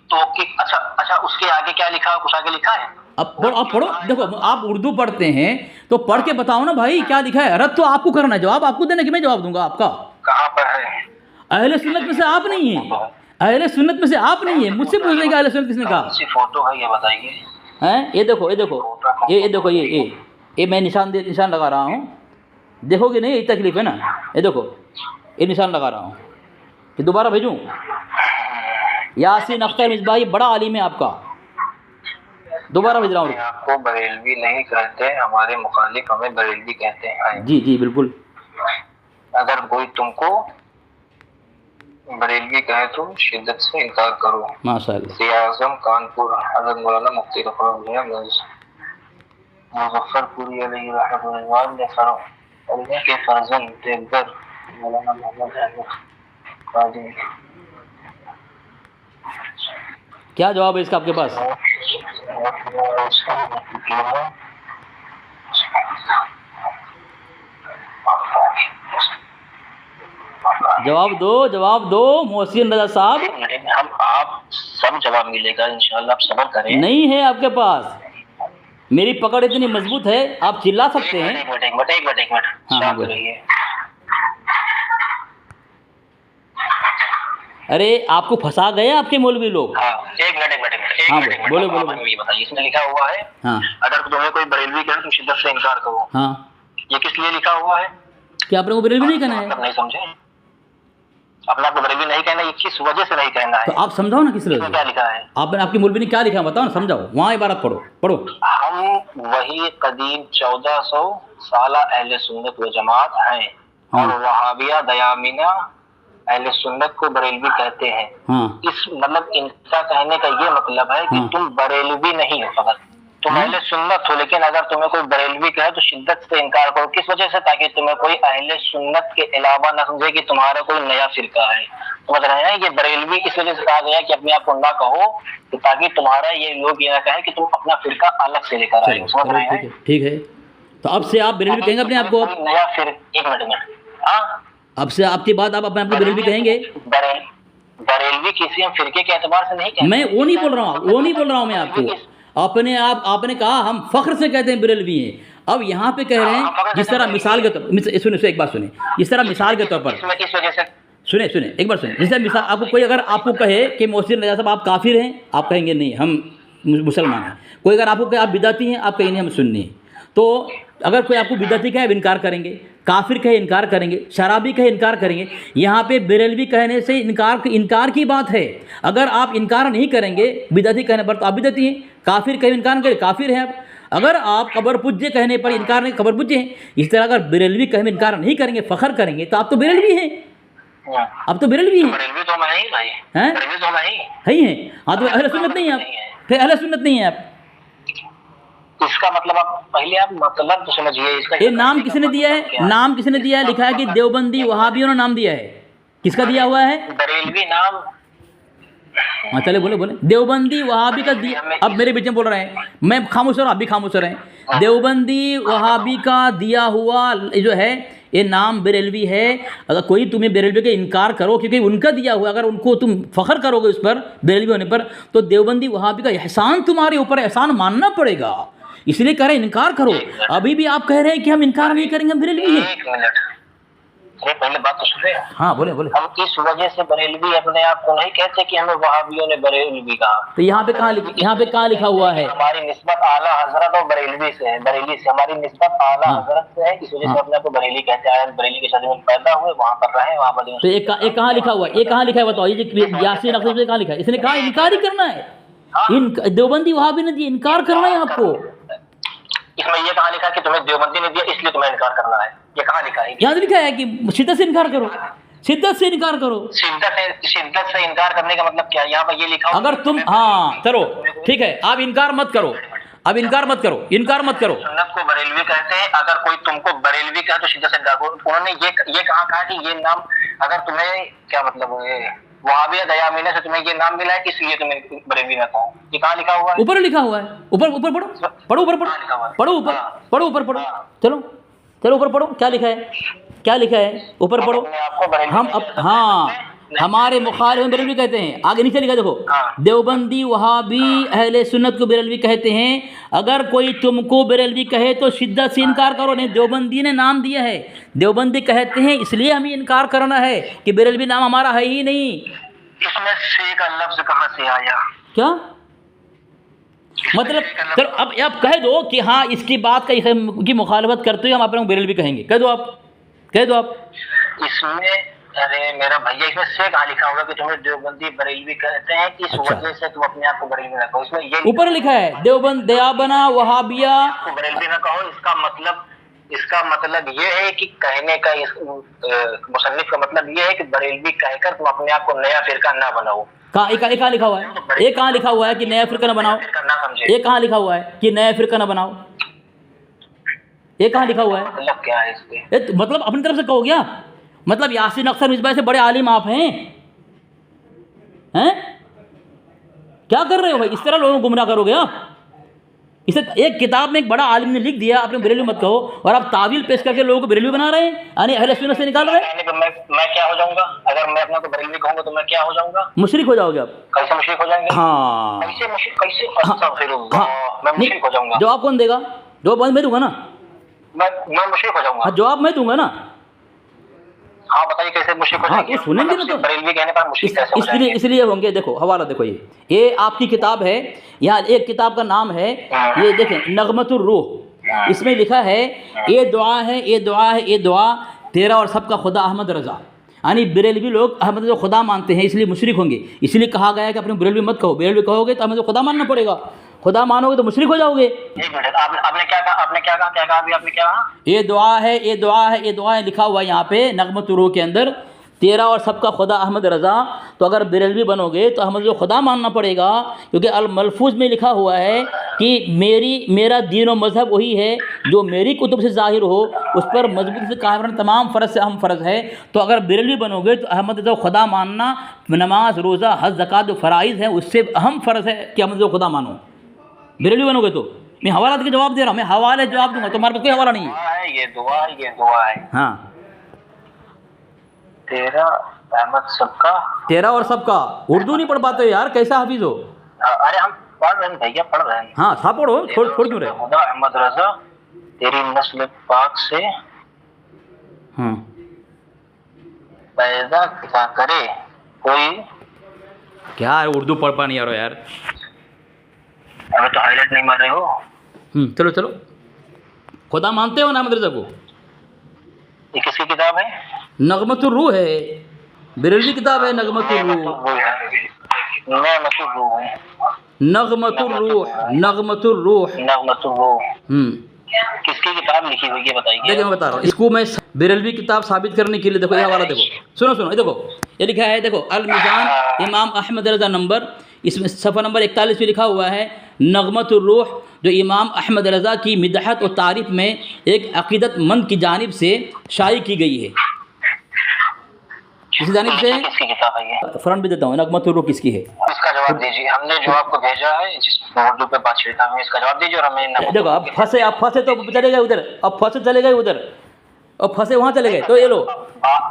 S1: तो अच्छा उसके आगे क्या लिखा है? कुछ आगे लिखा है?
S2: अब पढ़ो। देखो आप उर्दू पढ़ते हैं तो पढ़ के बताओ ना भाई क्या लिखा है। रद्द तो आपको करना है, जवाब आपको देना कि मैं जवाब दूंगा आपका।
S1: कहाँ पर है?
S2: अहले सुन्नत में से आप नहीं है, अहले सुन्नत में से आप नहीं है। मुझसे पूछने का अहले सुन्नत किसने कहा?
S1: फोटो है, ये बताइए।
S2: हैं ये देखो ये मैं निशान लगा रहा हूँ, देखोगे नहीं? यही तकलीफ है ना। ये देखो ये निशान लगा रहा हूँ, ये दोबारा भेजूँ? यासीन अख्तर मिसबाही बड़ा आलिम है आपका, दोबारा भेज रहा हूँ।
S1: आपको बरेलवी नहीं कहते, हमारे मुखालिफ हमें बरेलवी कहते हैं।
S2: जी बिल्कुल।
S1: अगर कोई तुमको बरेलवी कहे तो शिद्दत से इनकार करो।
S2: माशाअल्लाह।
S1: आज़म कानपुर हज़रत मौलाना मुफ्ती मुज़फ्फरपुरी अलैहि रहमतुल्लाह ने फरमाया के फर्जंद देवघर मौलाना मोहम्मद अहमद काजी।
S2: क्या जवाब है इसका आपके पास? जवाब दो मोहसिन रज़ा साहब।
S1: हम आप सब जवाब मिलेगा इंशाअल्लाह, आप सब्र करें।
S2: नहीं है आपके पास, मेरी पकड़ इतनी मजबूत है, आप चिल्ला सकते हैं।
S1: एक मिनट
S2: हाँ बोलिए। अरे आपको फंसा गए आपके मौलवी लोग।
S1: एक मिनट
S2: बोलो।
S1: ये बताइए, इसमें लिखा हुआ है अगर तुम्हें कोई बरेलवी कहे तो शिद्दत से इनकार करो। ये किस लिए लिखा हुआ है?
S2: कि आपने को बरेलवी नहीं कहना है।
S1: नहीं समझे? अपना को बरेलवी नहीं कहना, ये किस वजह से नहीं कहना है?
S2: तो आप समझाओ ना किस वजह से।
S1: क्या लिखा है?
S2: आपने आपकी मौलवी ने क्या लिखा है बताओ ना, समझाओ। वहाँ इबारत पढ़ो।
S1: हम वही कदीम 1400 साला अहले सुन्नत व जमात हैं और वहाबिया दयामिना अहले सुन्नत को बरेलवी कहते हैं। इस मतलब इनका कहने का ये मतलब है कि तुम बरेलवी नहीं हो, अगर तुम अहले सुन्नत हो, लेकिन अगर तुम्हें कोई बरेलवी कहे तो शिद्दत से इनकार करो। किस वजह से? ताकि तुम्हें कोई अहले सुन्नत के अलावा न समझे कि तुम्हारा कोई नया फिरका है। समझ रहे हैं? ये बरेलवी इस वजह से कहा गया कि अपने आप को ना कहो, तो ताकि तुम्हारा ये लोग ये ना कहे कि तुम अपना फिरका अलग से लेकर आए। समझ रहे हैं?
S2: ठीक है, तो अब से आप बरेलवी कहेंगे अपने आप को?
S1: नया फिर एक मिनट
S2: अब से आपके बाद आप अपने आप को बरेलवी कहेंगे?
S1: बरेलवी किसी हम फिरके के एतबार से नहीं कहते।
S2: मैं वो नहीं बोल रहा हूँ, वो नहीं बोल रहा हूँ मैं आपको। अपने आप आपने कहा हम फख्र से कहते हैं बरेलवी हैं। अब यहाँ पे कह रहे हैं जिस तरह मिसाल के तौर, सुने एक बात सुने, जिस तरह मिसाल के तौर पर
S1: इस वजह से
S2: सुने एक बार सुने, जैसे मिसाल आपको कोई अगर आपको कहे कि मोहसिन रजा साहब आप काफिर हैं, आप कहेंगे नहीं हम मुसलमान हैं। कोई अगर आपको कहे आप बिदाती हैं, आप कहेंगे हम सुन्नी हैं। तो अगर कोई आपको बिदाती कहे इनकार करेंगे, काफिर कहे इनकार करेंगे, शराबी कहे इनकार करेंगे। यहाँ पे बरेलवी कहने से इनकार की बात है। अगर आप इनकार नहीं करेंगे बिदाती कहने पर तो आप बिदाती हैं, काफिर कहे इनकार करें काफिर हैं आप। अगर आप कबर पुज्जे कहने पर इनकार नहीं, कबर पुज्जे हैं। इस तरह अगर बरेलवी कहे इनकार नहीं करेंगे, फ़ख्र करेंगे, तो आप तो बरेलवी हैं। अब तो बरेलवी हैं,
S1: बरेलवी तो मैं ही भाई,
S2: हैं
S1: बरेलवी तो मैं
S2: ही हैं। हाँ तो अहले सुन्नत नहीं है आप, फिर अहले सुन्नत नहीं है आप।
S1: इसका मतलब आप पहले आप मतलब तो समझिए इसका।
S2: ये नाम किसने दिया है? नाम किसने दिया है? लिखा है कि देवबंदी वहाबियों ने नाम दिया है। किसका दिया हुआ है?
S1: बरेलवी नाम।
S2: हाँ चले बोले देवबंदी वहाबी का दिया। अब मेरे बीच में बोल रहे हैं, मैं खामोश और आप भी खामोश रहे हैं। देवबंदी वहाबी का दिया हुआ जो है ये नाम बरेलवी है। अगर कोई तुम्हें बरेलवी का इनकार करो क्योंकि उनका दिया हुआ, अगर उनको तुम फ़ख्र करोगे उस पर बरेलवी होने पर, तो देवबंदी वहाबी का एहसान तुम्हारे ऊपर एहसान मानना पड़ेगा। इसलिए कह रहे हैं इनकार करो। अभी भी आप कह रहे हैं कि हम इनकार नहीं करेंगे, हम बरेलवी हैं।
S1: एक मिनट, अरे पहले बात तो सुने।
S2: हाँ बोले
S1: हम इस वजह से बरेलवी अपने आप को नहीं कहते कि हमें वहाबियों ने बरेलवी कहा।
S2: तो यहाँ पे कहाँ लिखा हुआ है?
S1: हमारी निस्बत आला हजरत और बरेलवी से है, बरेली से हमारी निस्बत आला हजरत से है, इस वजह से अपने आप को बरेली कहते हैं। बरेली के शादी में पैदा हुए, वहाँ पर रहे, वहाँ पर।
S2: तो एक कहाँ लिखा हुआ है? ये कहाँ लिखा है बताओ? ये यासीन अख्तर से कहाँ लिखा है? इसने कहा इनकार ही करना है। देवबंदी वहाबी ने दिया, इनकार करना है आपको।
S1: इसमें ये कहाँ लिखा है कि तुम्हें देवबंदी ने दिया इसलिए तुम्हें इनकार करना है? ये कहाँ लिखा है?
S2: यहाँ लिखा है कि शिद्दत से इनकार करो, शिद्दत से इनकार करो।
S1: शिद्दत से इनकार करने का मतलब क्या है? यहाँ पर ये लिखा हो
S2: अगर तुम हाँ चलो ठीक है, आप इनकार मत करो, अब इनकार मत करो, इनकार मत करो।
S1: सुन्नत को बरेलवी कहते हैं। अगर कोई तुमको बरेलवी कहा तो शिद्दत से इनकार करो। उन्होंने ये कहा कि ये नाम अगर तुम्हें क्या मतलब वहाबिया दयामीना से तुम्हें ये नाम मिला है इसलिए तुम्हें बरेलवी ना कहो। ये कहाँ लिखा हुआ है?
S2: ऊपर लिखा हुआ है। ऊपर ऊपर पढ़ो, पढ़ो ऊपर पढ़ो ऊपर पढ़ो। चलो ऊपर पढ़ो, क्या लिखा है? क्या लिखा है? ऊपर पढ़ो। हम अब हाँ हमारे मुखालिफ बरेलवी कहते हैं। आगे नीचे लिखा देखो, देवबंदी वहाबी अहले सुन्नत को बरेलवी कहते हैं। अगर कोई तुमको बरेलवी कहे तो शिद्दत से इनकार करो। नहीं, देवबंदी ने नाम दिया है, देवबंदी कहते हैं इसलिए हमें इनकार करना है कि बरेलवी नाम हमारा है ही नहीं।
S1: इसमें से का लफ्ज कहाँ से आया?
S2: क्या मतलब? चलो अब आप कह दो कि हाँ इसकी बात की मुखालफत करते हुए हम अपने बरेलवी कहेंगे। कह दो आप।
S1: इसमें अरे मेरा भैया, इसमें से कहाँ लिखा होगा कि तुम्हें देवबंदी बरेलवी कहते हैं कि इस वजह से तुम अपने आप को बरेलवी ना कहो? इसमें ये
S2: ऊपर लिखा है देवबंद दयाबना वहाबिया
S1: बरेलवी ना कहो। इसका मतलब ये है कि कहने का मुसन्निफ का मतलब ये है कि बरेलवी कहकर तुम अपने आप को नया फिरका ना बनाओ।
S2: कहाँ लिखा हुआ है? ये कहाँ लिखा हुआ है कि नया फिरका ना बनाओ? ये कहाँ लिखा हुआ है कि नया फिरका ना बनाओ? ये कहाँ लिखा हुआ है?
S1: मतलब क्या है इसके?
S2: मतलब अपनी तरफ से कहो क्या? मतलब यासीन अख्तर मिसबाह से बड़े आलिम आप हैं? क्या कर रहे हो भाई? इस तरह लोगों को गुमराह करोगे आप? इसे एक किताब में एक बड़ा आलिम ने लिख दिया, आपने बरेलवी मत कहो, और आप तावील पेश करके लोगों को बरेलवी बना रहे हैं, यानी अहले सुन्नत से निकाल रहे हैं।
S1: मैं क्या हो जाऊंगा? अगर मैं अपने को बरेलवी कहूंगा तो मैं क्या हो जाऊंगा?
S2: मुशरिक हो जाओगे आप।
S1: कैसे मुशरिक हो जाएंगे?
S2: हाँ
S1: कैसे? मैं मुशरिक हो जाऊंगा।
S2: जवाब कौन देगा? जवाब मैं दूंगा ना।
S1: मैं मुशरिक हो जाऊंगा।
S2: हाँ जवाब मैं दूंगा ना।
S1: हाँ बताइए कैसे मुशरिक हो जाएंगे?
S2: तो सुनेंगे ना तो
S1: बरेलवी कहने पर मुशरिक कैसे हो जाएंगे?
S2: इसलिए होंगे। देखो हवाला देखो, ये आपकी किताब है, यहाँ एक किताब का नाम है, ये देखें नगमतुर रूह। इसमें लिखा है ये दुआ तेरा और सबका खुदा अहमद रज़ा। यानी बरेलवी लोग अहमद जो खुदा मानते हैं इसलिए मुशरिक होंगे। इसलिए कहा गया है कि अपने बरेलवी मत कहो। बरेलवी कहोगे तो अहमद खुदा मानना पड़ेगा, खुदा मानोगे तो मुशरिक हो जाओगे।
S1: एक मिनट, आपने क्या कहा? आपने क्या कहा?
S2: ये दुआ है लिखा हुआ है यहाँ पे नगमतुर रूह के अंदर, तेरा और सबका खुदा अहमद रज़ा। तो अगर बरेलवी बनोगे तो अहमद जो खुदा मानना पड़ेगा, क्योंकि अल मलफूज में लिखा हुआ है कि मेरा दीन और मज़हब वही है जो मेरी कुतुब से ज़ाहिर हो, उस पर मजबूती से कायम रहना तमाम फ़र्ज़ से अहम फ़र्ज़ है। तो अगर बरेलवी बनोगे तो अहमद जो खुदा मानना, नमाज रोज़ा हज ज़कात जो फ़राइज़ हैं उससे अहम फ़र्ज़ है कि अहमद जो खुदा मानो। बरेलवी बनोगे तो मैं हवाला के जवाब दे रहा हूँ, मैं हवाले जवाब दूंगा, तुम्हारे पास कोई हवाला नहीं है।
S1: ये दुआ है।
S2: हाँ
S1: तेरा अहमद सबका।
S2: तेरा और सबका उर्दू नहीं पढ़ पाते यार, कैसा हाफिज हो?
S1: अरे हम पढ़ रहे हैं भैया, पढ़ रहे हैं।
S2: हाँ साहब पढ़ो, छोड़ क्यों रहे?
S1: खुदा अहमद रजा तेरी नस्ल पाक से पैदा क्या करे कोई।
S2: क्या है उर्दू पढ़ पा नहीं आ रहा यार?
S1: अबे तो हाईलाइट नहीं मार रहे हो।
S2: चलो चलो, खुदा मानते हो ना अहमद रजा को?
S1: ये किसकी किताब है?
S2: नगमतुर रूह है, बरेलवी किताब है नगमतुर रूह। नगमतुर रूह, नगमतुर रूह,
S1: नगमतुर रूह। किसकी किताब लिखी हुई है बताइए?
S2: देखिए मैं बता रहा हूँ, इसको मैं बरेलवी किताब साबित करने के लिए देखो ये हवाला देखो, सुनो ये देखो, ये लिखा है देखो अल मीज़ान इमाम अहमद रज़ा नंबर, इसमें सफ़ा नंबर 41 पे लिखा हुआ है नगमतुर रूह, जो इमाम अहमद रज़ा की मिदहत और तारीफ़ में एक अक़ीदतमंद की जानिब से शाये की गई है। किसी जानिब से?
S1: किसकी किताब है ये?
S2: फ्रंट भी देता हूँ, नगमतुर रूह किसकी है?
S1: इसका जवाब दीजिए, हमने जो आपको भेजा है जिसमें उर्दू पे बात करता हूं, इसका जवाब दीजिए और हमें
S2: देखो आप फंसे तो चले गए उधर, अब फंसे चले गए उधर, अब फंसे वहाँ चले गए, तो ये लो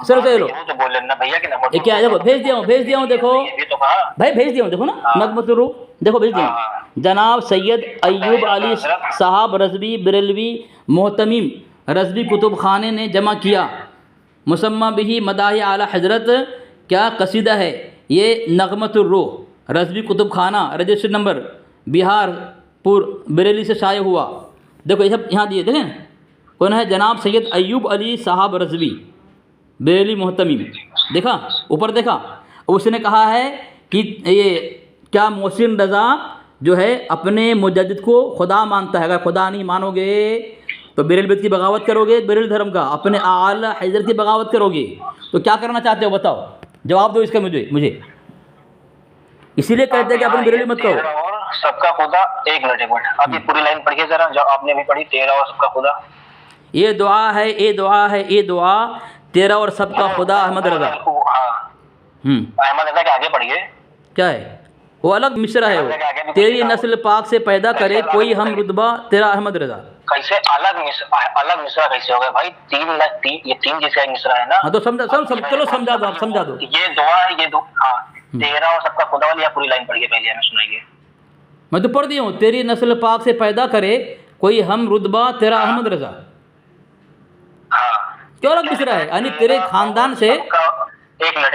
S2: सर, तो ये लो,
S1: तो बोल लेना भैया कि
S2: ये क्या है देखो, भेज दिया हूँ देखो भाई, भेज दिया हूँ देखो ना नगमतुर रूह, देखो भेज दिया हूँ। जनाब सैयद अय्यूब अली साहब रज़वी बरेलवी मोहतमीम रज़वी कुतुब खाने ने जमा किया मुसम्मा बिही मदाहि आला हज़रत, क्या कसीदा है ये नगमतुर रूह, रज़वी कुतुब खाना, रजिस्टर नंबर बिहारपुर बरेली से शाये हुआ। देखो ये सब यहाँ दिए, देखें कौन है? जनाब सैयद अय्यूब अली साहब रज़वी बरेली मोहतमीम, देखा ऊपर देखा, उसने कहा है कि ये क्या मोहसिन रज़ा जो है अपने मुजद्दिद को खुदा मानता है, अगर खुदा नहीं मानोगे तो बरेलवियत की बगावत करोगे, बरेली धर्म का अपने आला हज़रत की बगावत करोगे, तो क्या करना चाहते हो बताओ, जवाब दो इसका मुझे इसीलिए कहते हैं कि अपनी बरेली मत करो।
S1: और सबका खुदा, एक मिनट अब ये पूरी लाइन पढ़िए जरा जो आपने भी पढ़ी, तेरा और सबका खुदा।
S2: ये दुआ है, ये दुआ है, ये दुआ तेरा और सबका खुदा अहमद रज़ा।
S1: अहमद रज़ा के आगे पढ़िए,
S2: क्या है वो? अलग मिसरा है वो, तेरी नस्ल पाक से पैदा करे कोई हम रुतबा तेरा अहमद रज़ा।
S1: कैसे अलग मिसरा कैसे हो गया भाई? ये तीन जैसे मिसरा है ना।
S2: हाँ तो चलो समझा दो, आप समझा दो।
S1: ये दुआ है, ये हाँ तेरा और सबका खुदा वाली आप पूरी लाइन पढ़िए पहले, हमें सुनाइए।
S2: मैं तो पढ़ दिया हूँ, तेरी नस्ल पाक से पैदा करे कोई हम रुतबा तेरा अहमद रज़ा। क्यों अलग मिसरा है? यानी तेरे खानदान से
S1: एक मिनट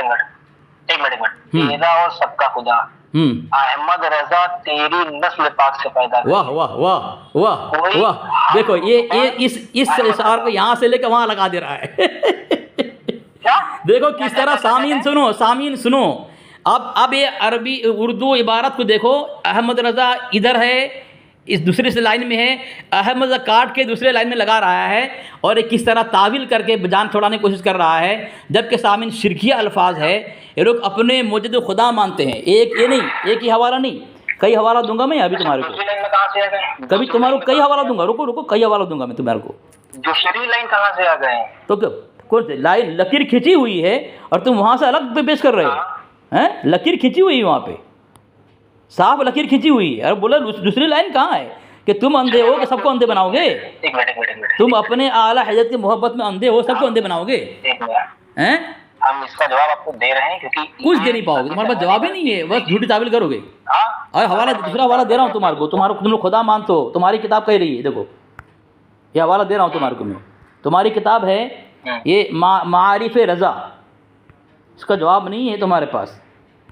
S1: तेरा और सबका खुदा अहमद रज़ा तेरी नस्ल पाक से पैदा।
S2: वाह वाह वाह वाह वाह, देखो ये इस इशार को यहाँ से लेकर वहाँ लगा दे रहा है। देखो किस तरह, सामीन सुनो, अब ये अरबी उर्दू इबारत को देखो, अहमद रज़ा इधर है, इस दूसरे से लाइन में है, अहमद रज़ा काट के दूसरे लाइन में लगा रहा है, और ये किस तरह तावील करके जान छुड़ाने की कोशिश कर रहा है, जबकि सामीन शिरकिया अल्फाज है। ये लोग अपने मुजद्दिद खुदा मानते हैं, एक ही हवाला नहीं, कई हवाला दूंगा मैं अभी तुम्हारे को, कभी तुम्हारे को कई हवाला दूंगा, रुको कई हवाला दूंगा मैं तुम्हारे को।
S1: दूसरी लाइन कहाँ से आ गए? तो
S2: कौन सी लाइन? लकीर खिंची हुई है और तुम वहाँ से अलग पे पेश कर रहे हो हैं? लकीर खिंची हुई है वहाँ पे, साफ लकीर खिंची हुई है, और बोला दूसरी लाइन कहाँ है कि तुम अंधे हो कि सबको अंधे बनाओगे?
S1: एक मिनट
S2: तुम अपने आला हज़रत की मोहब्बत में अंधे हो, सबको अंधे बनाओगे हैं?
S1: हम इसका जवाब आपको दे रहे हैं क्योंकि
S2: कुछ दे नहीं पाओगे, तुम्हारे पास जवाब ही नहीं है, बस झूठी तावील करोगे। और हवाला, दूसरा हवाला दे रहा हूँ तुम्हारे को, तुम लोग खुदा मानते हो, तुम्हारी किताब कह रही है, देखो ये हवाला दे रहा हूँ तुम्हारे को मैं, तुम्हारी किताब है ये मारिफ रज़ा, इसका जवाब नहीं है तुम्हारे पास।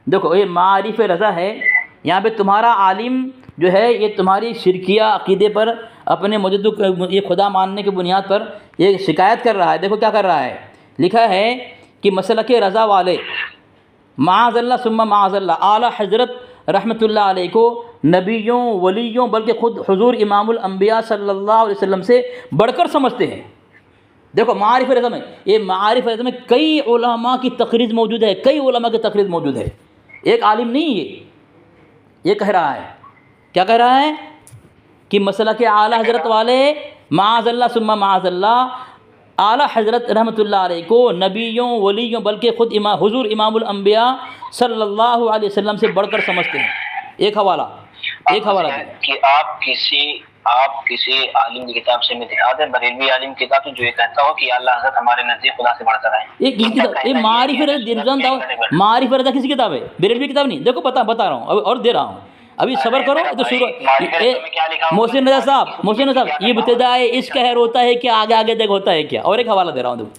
S2: देखो ये मारिफ रज़ा है, यहाँ पे तुम्हारा आलिम जो है ये तुम्हारी शिरकिया अक़ीदे पर, अपने मुजद्दिद ये खुदा मानने की बुनियाद पर ये शिकायत कर रहा है। देखो क्या कर रहा है, लिखा है कि मसलक रज़ा वाले माअज़ल्लाह सुम्मा माअज़ल्लाह आला हज़रत रहमतुल्लाह अलैह को नबियों वलियों बल्कि ख़ुद हुज़ूर इमामुल अंबिया सल्लल्लाहु अलैहि वसल्लम से बढ़कर समझते हैं। देखो मारिफ रज़ा में, ये मारिफ रज़ा में कई उलमा की तक़रीज़ मौजूद है, कई उलमा की तक़रीज़ मौजूद है, एक आलिम नहीं ये कह रहा है, क्या कह रहा है कि मसलक आला हज़रत वाले माअज़ल्लाह सुम्मा माअज़ल्लाह आला हज़रत रहमतुल्लाह अलैह को नबियों वलियों बल्कि ख़ुद हुज़ूर इमामुल अंबिया सल्लल्लाहु अलैहि वसल्लम से बढ़कर समझते हैं। एक हवाला। एक हवाला दे
S1: कि आप किसी आलिम की किताब से में दिखा दें, बरेलवी आलिम की किताब से, जो ये कहता हो कि अल्लाह हज़रत हमारे नज़दीक खुदा से बढ़कर है।
S2: एक किसी किताब, एक मारिफ रज़ा किसी किताब है, बरेलवी किताब नहीं। देखो बता रहा हूँ और दे रहा हूँ, अभी सब्र करो। तो शुरू मोहसिन रज़ा साहब, ये इब्तिदाए इश्क है रोता है क्या, आगे आगे देख होता है क्या। और एक हवाला दे रहा हूँ देखो।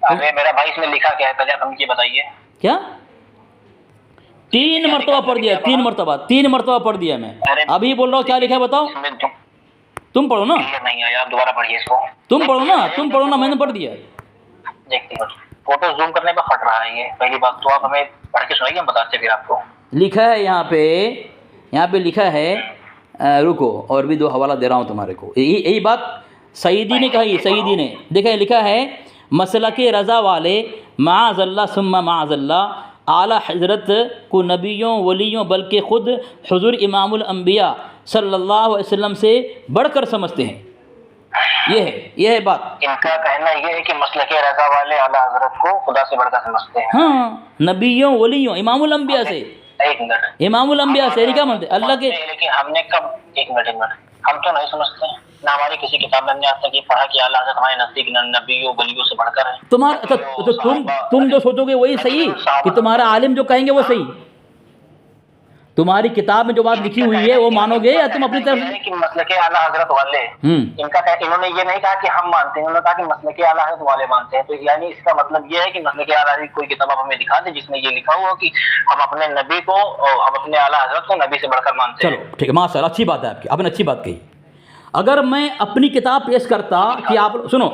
S1: अरे मेरा भाई इसमें लिखा क्या है, पहले आप हमको बताइए।
S2: क्या 3 मरतबा पढ़ दिया, 3 मरतबा पढ़ दिया मैं। अभी बोल रहा हूँ क्या लिखा है बताओ। तुम पढ़ो ना,
S1: नहीं आया, आप दोबारा पढ़िए इसको।
S2: तुम पढ़ो ना, मैंने पढ़ दिया।
S1: देखते हो फोटो जूम करने पर फट रहा है ये, पहली बात तो आप हमें पढ़ के सुनाइए, हम बताते फिर आपको।
S2: लिखा है यहाँ पे लिखा है, रुको और भी 2 हवाला दे रहा हूँ तुम्हारे को। यही बात सईदी ने कही, सईदी ने देखा है, लिखा है मसलक रज़ा वाले माअज़ल्ला सुम्मा माअज़ल्ला आला हज़रत को नबियों वलियों बल्कि ख़ुद हुज़ूर इमामुल अंबिया सल्लल्लाहु अलैहि वसल्लम से बढ़कर समझते हैं। ये है बात।
S1: इनका कहना ये है कि मसलक रज़ा वाले आला हज़रत को खुदा से बढ़कर समझते हैं।
S2: हाँ, नबियों वलियों इमामुल अंबिया से,
S1: एक मिनट,
S2: इमामुल अंबिया से क्या मानते अल्लाह के।
S1: लेकिन हमने कब, एक मिनट, हम तो नहीं समझते हैं ना, हमारी किसी किताब में हमने आज तक ये पढ़ा कि अल्लाह हज़रत हमारे नज़दीक नबियों वलियों से बढ़कर है।
S2: तुम्हारा तो तुम जो सोचोगे वही सही, कि तुम्हारा आलिम जो कहेंगे वो सही। तुम्हारी किताब में जो बात लिखी हुई है वो मानोगे या तुम अपनी तरफ से?
S1: कि मसलक आला हज़रत वाले, इन्होंने ये नहीं कहा कि हम मानते हैं, उन्होंने कहा कि मसलक आला हज़रत वाले मानते हैं। तो यानी इसका मतलब ये है कि मसलक आला की कोई किताब आप हमें दिखा दे जिसमें ये लिखा हुआ कि हम अपने नबी को और हम अपने आला हज़रत को नबी से बढ़कर मानते हैं।
S2: चलो ठीक है, माशाअल्लाह, अच्छी बात है आपकी, आपने अच्छी बात कही। अगर मैं अपनी किताब पेश करता कि आप सुनो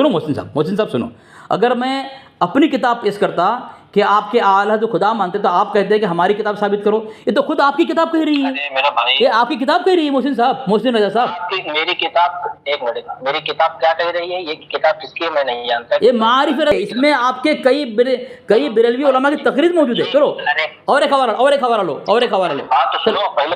S2: मोहसिन साहब सुनो, अगर मैं अपनी किताब पेश करता कि आपके आला जो खुदा मानते तो आप कहते हैं कि हमारी किताब साबित करो। ये तो खुद आपकी किताब कह रही है,
S1: मेरा भाई,
S2: ये आपकी किताब कह रही है मोहसिन रज़ा साहब।
S1: मेरी किताब, एक मिनट, मेरी किताब क्या कह रही है, ये किताब किसकी है मैं नहीं जानता।
S2: ये मारिफ है, इसमें आपके कई बरेलवी उलमा की तकरीर मौजूद है। चलो और एक हवाला लो।
S1: हाँ तो सुनो, पहले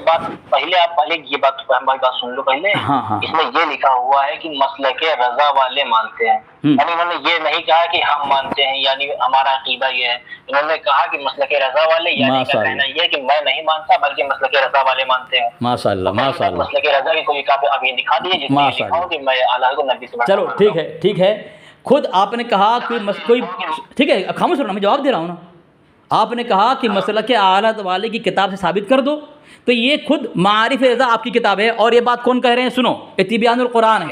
S1: आप ये बात हमारी बात सुन लो पहले।
S2: हाँ।
S1: इसमें ये लिखा हुआ है कि मसलक रज़ा वाले मानते हैं, यानी इन्होंने ये नहीं कहा कि हम मानते हैं, यानी हमारा अकीदा ये है। इन्होंने कहा कि मसलक रज़ा वाले, यानी का कहना ये है कि मैं नहीं मानता बल्कि मसलक रज़ा वाले मानते हैं।
S2: माशाअल्लाह
S1: मसलक रज़ा की कोई किताब अभी दिखा दी है जिसमें लिखा हो कि मैं आला को नबी से।
S2: चलो ठीक है, खुद आपने कहा कि कोई, ठीक है खामोश रहना, मैं जवाब दे रहा हूँ ना। आपने कहा कि मसलक आला वाले की किताब से साबित कर दो, तो ये खुद मारिफ रज़ा आपकी किताब है। और ये बात कौन कह रहे हैं? सुनो, ये तिबियानुल कुरान है।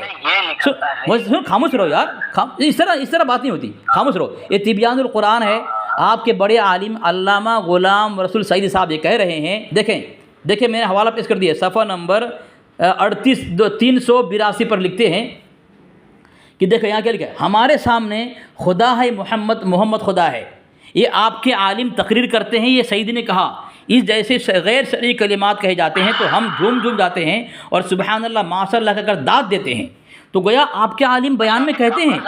S2: सुन, खामोश रहो यार, इस तरह बात नहीं होती, खामोश रहो। ये तिबियानुल कुरान है, आपके बड़े आलिम अल्लामा गुलाम रसूल सईद साहब ये कह रहे हैं। देखें मैंने हवाला पेश कर दिया, सफ़ा नंबर 382 पर लिखते हैं कि देखो यहाँ क्या लिखा है, हमारे सामने खुदा है, मोहम्मद खुदा है। ये आपके आलिम तकरीर करते हैं, ये सईद ने कहा। इस जैसे गैर शरई कलिमात कहे जाते हैं तो हम झूम जाते हैं और सुबहान अल्लाह माशाअल्लाह कहकर दाद देते हैं। तो गोया आपके आलिम बयान में कहते हैं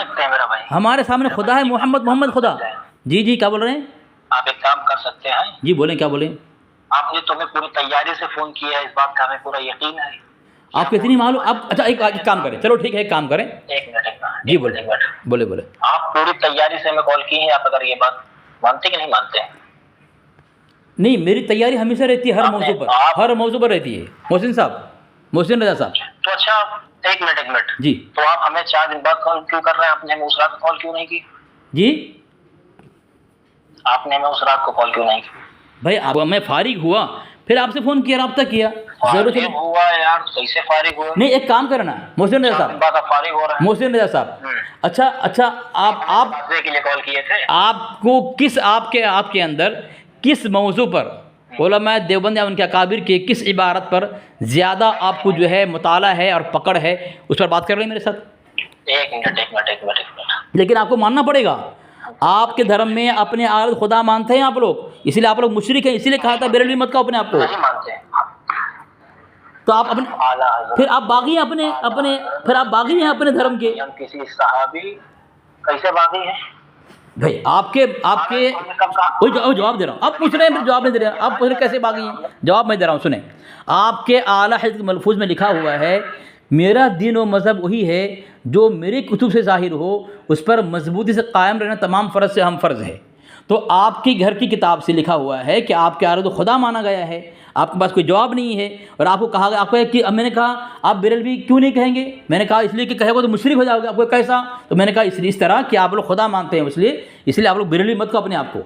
S2: हमारे सामने खुदा है, मोहम्मद खुदा। जी क्या बोल रहे हैं
S1: आप? एक काम कर सकते हैं।
S2: जी बोलें, क्या बोलें?
S1: आपने तुम्हें पूरी तैयारी से फोन किया है, इस बात का हमें पूरा यकीन है।
S2: आप कितनी मालूम? आप अच्छा एक काम करें, चलो ठीक है, एक काम करें।
S1: एक मिनट
S2: जी बोले।
S1: आप पूरी तैयारी से हमें कॉल की है, आप अगर ये बात मानते कि नहीं मानते?
S2: नहीं, मेरी तैयारी हमेशा रहती है, हर मौजू पर रहती है मोहसिन रज़ा साहब।
S1: तो अच्छा एक मिनट
S2: जी,
S1: तो आप हमें 4 दिन बाद कॉल क्यों कर रहे हैं? आपने हमें उस रात कॉल क्यों नहीं की?
S2: जी
S1: आपने हमें उस रात को कॉल क्यों नहीं की?
S2: भाई अब मैं फारिग हुआ, फिर आपसे फ़ोन किया, रब्ता किया।
S1: जरूर हुआ यार, कैसे फारिग हुआ?
S2: नहीं, एक काम करना मोहसिन रज़ा साहब,
S1: फारिग हो रहा है
S2: मोहसिन रज़ा साहब। अच्छा आप
S1: के लिए कॉल किए थे।
S2: आपको आपके अंदर किस मौजू पर उलमा देवबंद या उनके अकाबिर के किस इबारत पर ज़्यादा आपको जो है मुताला है और पकड़ है, उस पर बात कर रहे हैं मेरे साथ?
S1: एक मिनट।
S2: लेकिन आपको मानना पड़ेगा, आपके धर्म में अपने आल खुदा मानते हैं आप लोग, इसलिए आप लोग मुशरिक हैं, इसीलिए कहा था बेरलवी मत कहो अपने आप को।
S1: नहीं मानते हैं
S2: तो आप अपने फिर आप बागी हैं अपने धर्म के।
S1: हम किसी सहाबी कैसे बागी हैं
S2: भाई? आपके जवाब दे रहा हूँ, आप पूछ रहे हैं, जवाब नहीं दे रहे हैं। आप पूछ रहे कैसे बागी हैं, जवाब मैं दे रहा हूँ। सुने, आपके आला हज़रत मलफूज में लिखा हुआ है, मेरा दीन व मज़हब वही है जो मेरे कुतुब से ज़ाहिर हो, उस पर मजबूती से कायम रहना तमाम फ़र्ज़ से हम फ़र्ज़ है। तो आपकी घर की किताब से लिखा हुआ है कि आपके आरे तो खुदा माना गया है, आपके पास कोई जवाब नहीं है, और आपको कहा गया, आपको कि अब मैंने कहा आप बेरलवी क्यों नहीं कहेंगे, मैंने कहा इसलिए कि कहेगा तो मुशरिक हो जाओगे। आपको कैसा? तो मैंने कहा इसलिए इस तरह कि आप लोग खुदा मानते हैं, इसलिए आप लोग बेरलवी मत कहो अपने आप को।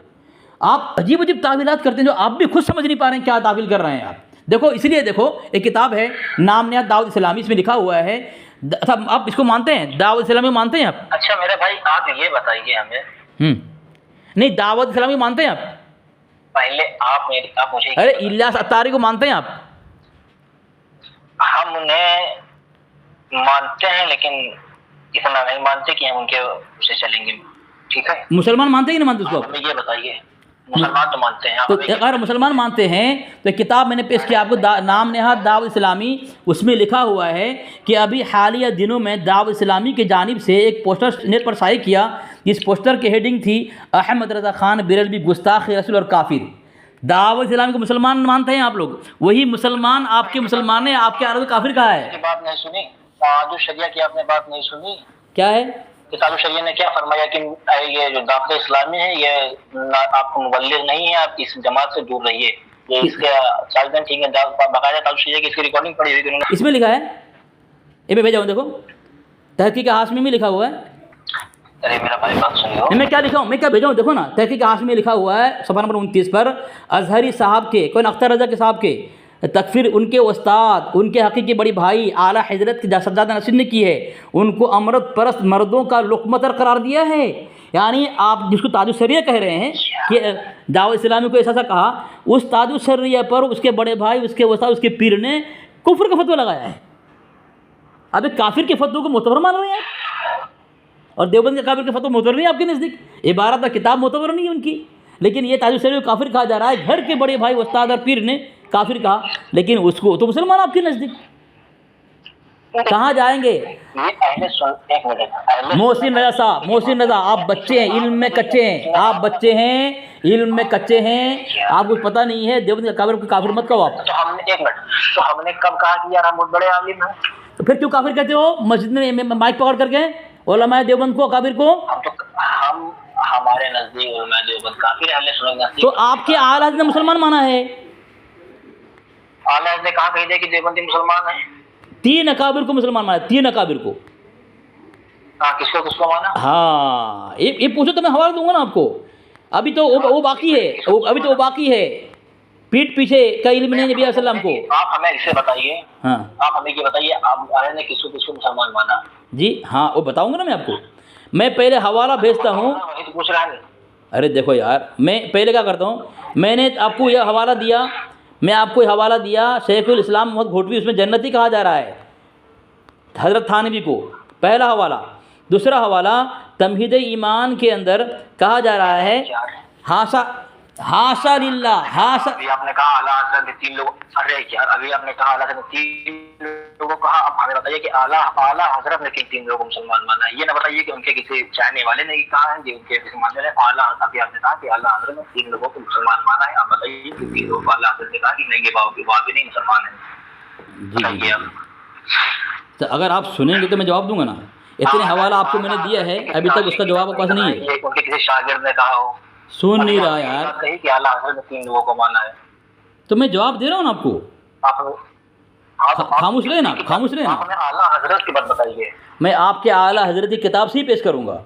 S2: आप अजीब अजीब तावीलात करते हैं जो आप भी खुद समझ नहीं पा रहे हैं क्या तावील कर रहे हैं आप। देखो, इसलिए देखो, एक किताब है नाम नया दाऊद इस्लामी, इसमें लिखा हुआ है, आप इसको मानते हैं? दाऊद इस्लामी मानते हैं आप?
S1: अच्छा मेरे भाई आप ये बताइए हमें।
S2: नहीं, दाऊद इस्लामी मानते हैं आप?
S1: पहले आप मुझे,
S2: अरे इलियास अत्तारी को मानते हैं आप?
S1: हम उन्हें मानते हैं लेकिन इतना नहीं मानते कि हम उनके उसे चलेंगे, ठीक है।
S2: मुसलमान मानते हैं कि नहीं मानते उसको?
S1: हमें ये बताइए। मुसलमान तो मानते हैं।
S2: तो अगर मुसलमान मानते हैं तो किताब मैंने पेश किया आपको, नाम नेहाद दावत इस्लामी, उसमें लिखा हुआ है कि अभी हालिया दिनों में दावत इस्लामी की जानिब से एक पोस्टर नेट पर शाये किया। इस पोस्टर की हेडिंग थी अहमद रज़ा खान बेरलवी गुस्ताख रसूल और काफिर। दावत इस्लामी को मुसलमान मानते हैं आप लोग, वही मुसलमान आपके मुसलमान ने आपके आरे काफिर कहा है।
S1: बात नहीं सुनी, ताजुल शरिया की आपने बात नहीं सुनी।
S2: क्या है?
S1: ताजुल शरिया ने क्या फरमाया कि ये जो दावत इस्लामी है ये आपको मुबल्लिग नहीं है, आप इस जमात से दूर रहिए। ये इसके चार्जन ठीक है, बाकायदा ताजुल शरिया की इसकी रिकॉर्डिंग पड़ी हुई उन्होंने,
S2: इसमें लिखा है, ये मैं भेजा हूँ, देखो तहकीक हाशमी में लिखा हुआ है।
S1: अरे मेरा भाई बात सुनियो,
S2: मैं क्या लिखा हूँ, मैं क्या भेजा हूँ, देखो ना, तहकीक हाशमी में लिखा हुआ है सफ़ा नंबर 29 पर, अजहरी साहब के, कौन, अख्तर रज़ा के साहब के तकफीर उनके उस्ताद, उनके हकीकी बड़ी भाई आला हजरत की सज्जादा नसीर ने की है। उनको अमृत परस्त मर्दों का लुक़मतर करार दिया है। यानी आप जिसको ताजुल शरिया कह रहे हैं कि दावत इस्लामी को ऐसा कहा, उस ताजुल शरिया पर उसके बड़े भाई, उसके उस्ताद, उसके पीर ने कुफ्र का फतवा लगाया है। अब काफिर के फतवे को मोतबर मान रहे हैं, और देवबंद के काफिर के फतवा मोतबर नहीं है आपके नज़दीक। इबारत का किताब मोतबर नहीं है उनकी, लेकिन ये ताजुल शरिया को काफिर कहा जा रहा है। घर के बड़े भाई, उस्ताद और पीर ने काफिर कहा, लेकिन उसको तो मुसलमान आपके नज़दीक। कहाँ जाएंगे? मोहसिन रज़ा साहब, मोहसिन रज़ा, आप बच्चे हैं, इल्म में कच्चे हैं, आप बच्चे हैं, इल्म में कच्चे हैं, आपको पता नहीं है। देवबंद के काफिर मत कहो आप।
S1: तो हमने एक मिनट, तो हमने कब कहा कि यार हम बहुत बड़े आलिम हैं?
S2: तो फिर क्यों काफिर कहते हो? मस्जिद में माइक पकड़ करके उलमाए देवबंद को, काफिर को।
S1: हम हमारे नजदीक उलमाए देवबंद काफिर अहले सुन्नत नजदीक।
S2: तो आपके आला हज़रत ने मुसलमान माना है?
S1: आला हज़रत ने कहा कही दे कि देवबंदी मुसलमान है?
S2: 3 अकाबिर को मुसलमान माना, 3 अकाबिर को।
S1: हाँ, किसको माना?
S2: हाँ, ये पूछो तो मैं हवाला दूंगा ना आपको। अभी तो वो बाकी है, अभी तो वो बाकी है। पीठ पीछे का इल्म नहीं नबी सल्लल्लाहु अलैहि वसल्लम को।
S1: आप हमें इसे बताइए। हाँ, आप हमें ये बताइए, आप ने किसको मुसलमान माना? जी
S2: हाँ, वो बताऊंगा ना मैं आपको। मैं पहले हवाला भेजता हूँ।
S1: वही तो पूछ रहा है।
S2: अरे देखो यार, मैं पहले क्या करता हूँ, मैंने आपको यह हवाला दिया, मैं आपको हवाला दिया शेखुल इस्लाम मोहम्मद घोटवी, उसमें जन्नती कहा जा रहा है हज़रत थानवी को, पहला हवाला। दूसरा हवाला तमहीद ईमान के अंदर कहा जा रहा है हाशा लिल्लाह, हाशा।
S1: अभी आपने कहा आला हज़रत ने 3 लोग, अरे यार अभी आपने कहा आला हज़रत ने 3 लोगों कहा, अब हमें बताइए कि आला हज़रत ने किन 3 लोगों को मुसलमान माना है। ये ना बताइए कि उनके किसी चाहने वाले ने कहा है, जो उनके किसी मानने वाले। आला, अभी आपने कहा कि आला हज़रत ने 3 लोगों को मुसलमान माना है, आप बताइए कि 3 लोग आला हज़रत ने कहा कि नहीं, ये बाबी नहीं मुसलमान है।
S2: जी, तो अगर आप सुनेंगे तो मैं जवाब दूंगा ना। इतने हवाला आपको मैंने दिया है, अभी तक उसका जवाब आपके पास नहीं है।
S1: उनके किसी शागिर्द ने कहा हो,
S2: सुन नहीं रहा यार,
S1: कही कि आला हज़रत ने 3 लोगों को माना है,
S2: तो मैं जवाब दे रहा हूँ ना आपको। खामोश रहे ना, खामोश रहे ना।
S1: हमें आला हज़रत की बात बताइए।
S2: मैं आपके आला हज़रत की किताब से ही पेश करूँगा,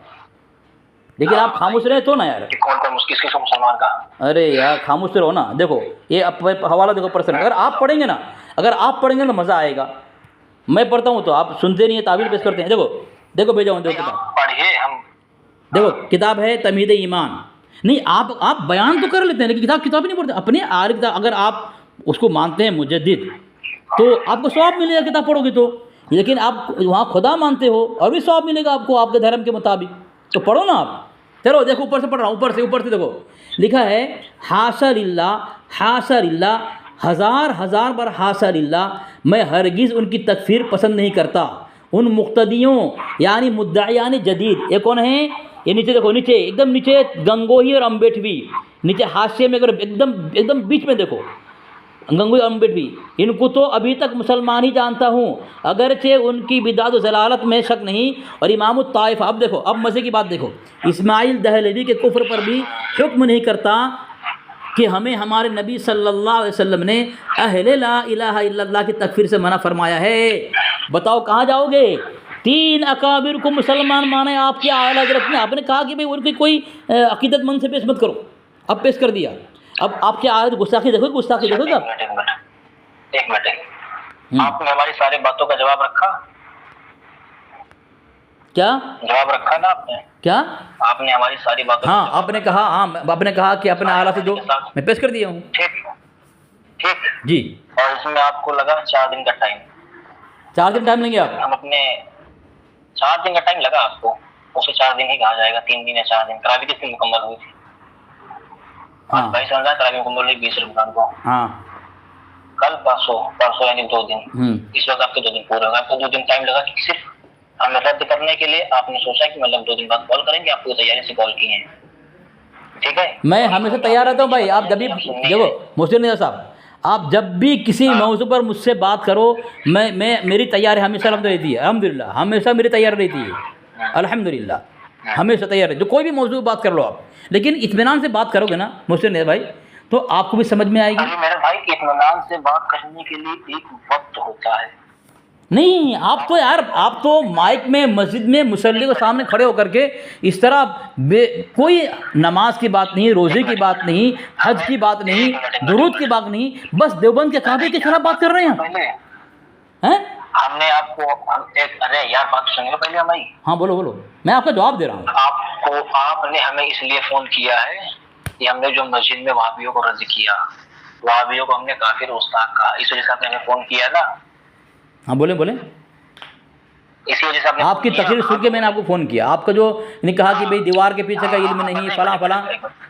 S2: लेकिन आप खामोश रहे तो ना यार।
S1: कौन किसको मुसलमान कहा?
S2: अरे यार खामोश रहो ना। देखो ये हवाला देखो पर्सन, अगर आप पढ़ेंगे ना, तो मज़ा आएगा। मैं पढ़ता हूँ तो आप सुनते नहीं है, तावील पेश करते हैं। देखो भेजा हूँ, देखो किताब
S1: पढ़िए। हम देखो
S2: किताब है तमहीद ईमान। नहीं, आप बयान तो कर लेते हैं, लेकिन किताब नहीं पढ़ते अपने आर किताब। अगर आप उसको मानते हैं मुजद्दिद, तो आपको सवाब मिलेगा किताब पढ़ोगे तो। लेकिन आप वहाँ खुदा मानते हो और भी सवाब मिलेगा आपको आपके धर्म के मुताबिक, तो पढ़ो ना आप। चलो देखो ऊपर से पढ़ रहा हूँ, ऊपर से देखो लिखा है हाशा लिल्लाह, हज़ार बार हाशा लिल्लाह। मैं हरगिज़ उनकी तकफीर पसंद नहीं करता। उन मुक्तदियों यानी मुद्दायान जदीद, ये कौन है? ये नीचे देखो, नीचे एकदम नीचे गंगोही और अम्बेडवी, नीचे हाशिए में अगर एकदम बीच में देखो, गंगोई अम्बेडवी, इनको तो अभी तक मुसलमान ही जानता हूँ, अगरचे उनकी बिदात व ज़लालत में शक नहीं। और इमाम ताइफ़, अब देखो, अब मज़े की बात देखो, इस्माइल दहलवी के कुफ्र पर भी हुक्म नहीं करता कि हमें हमारे नबी सल्लल्लाहु अलैहि वसल्लम ने अहले ला इलाहा इल्लल्लाह की तकफीर से मना फरमाया है। बताओ कहाँ जाओगे? 3 अकाबिर को मुसलमान माने आपके आला हज़रत ने, आपने कहा कि भाई उनकी कोई अकीदतमंद से पेश मत करो, अब पेश कर दिया। अब आपके आला गुस्ताखी देखो, गुस्ताखी देखो।
S1: एक मिनट आपने हमारी सारी बातों का जवाब रखा?
S2: क्या
S1: जवाब रखा ना आपने?
S2: क्या
S1: आपने हमारी सारी बातों?
S2: हाँ, आपने कहा, हाँ आपने कहा कि अपने आला से दो, मैं पेश कर दिया हूँ।
S1: ठीक
S2: जी।
S1: और इसमें आपको लगा 4 दिन का टाइम? 4 दिन
S2: टाइम लेंगे आप?
S1: हम अपने 4 दिन का टाइम लगा आपको, उसे 4 दिन ही कहा जाएगा, 3 दिन या 4 दिन। तरावी किस दिन मुकम्मल हुई थी?
S2: हाँ
S1: 22 रमजान तरावी मुकम्मल हुई 20 रमजान को।
S2: हाँ,
S1: कल परसों यानी 2 दिन। इस वक्त आपके 2 दिन पूरे हो गए। आपको 2 दिन टाइम लगा कि सिर्फ हमें रद्द करने के लिए आपने सोचा कि मतलब 2 दिन बाद कॉल करेंगे, आपको तैयारी से कॉल किए हैं, ठीक है?
S2: मैं हमेशा तैयार रहता हूँ भाई। आप जब भी देखो मोहसिन निज़ार साहब, आप जब भी किसी मौजू पर मुझसे बात करो, मैं मेरी तैयारी हमेशा रहती है, अल्हम्दुलिल्लाह, हमेशा मेरी तैयार रहती है, अल्हम्दुलिल्लाह, हमेशा तैयार है। जो कोई भी मौजू बात कर लो आप, लेकिन इत्मीनान से बात करोगे ना मोहसिन निज़ार भाई, तो आपको भी समझ में आएगी।
S1: मेरे भाई, इत्मीनान से बात करने के लिए एक वक्त होता है।
S2: नहीं, आप तो यार, आप तो माइक में मस्जिद में मुसल्ली के सामने खड़े होकर के इस तरह कोई नमाज की बात नहीं, रोज़े की बात नहीं, हज की बात नहीं, दुरूद की बात नहीं, बस देवबंद के काबे के खिलाफ बात कर रहे हैं।
S1: हमने आपको अरे यार बात सुनिए पहले हमारी।
S2: हाँ बोलो, मैं आपका जवाब दे रहा हूँ।
S1: आपने हमें इसलिए फ़ोन किया है कि हमने जो मस्जिद में वहाबियों को रद्द किया, वहाबियों को हमने काफिर उस्ताद कहा, इस वजह से आपने हमें फ़ोन किया ना?
S2: हाँ बोले,
S1: इसी वजह से
S2: आपकी तकरीर सुन के मैंने आपको फ़ोन किया। आपका जो ने कहा कि भाई दीवार के पीछे का इल्म नहीं, फला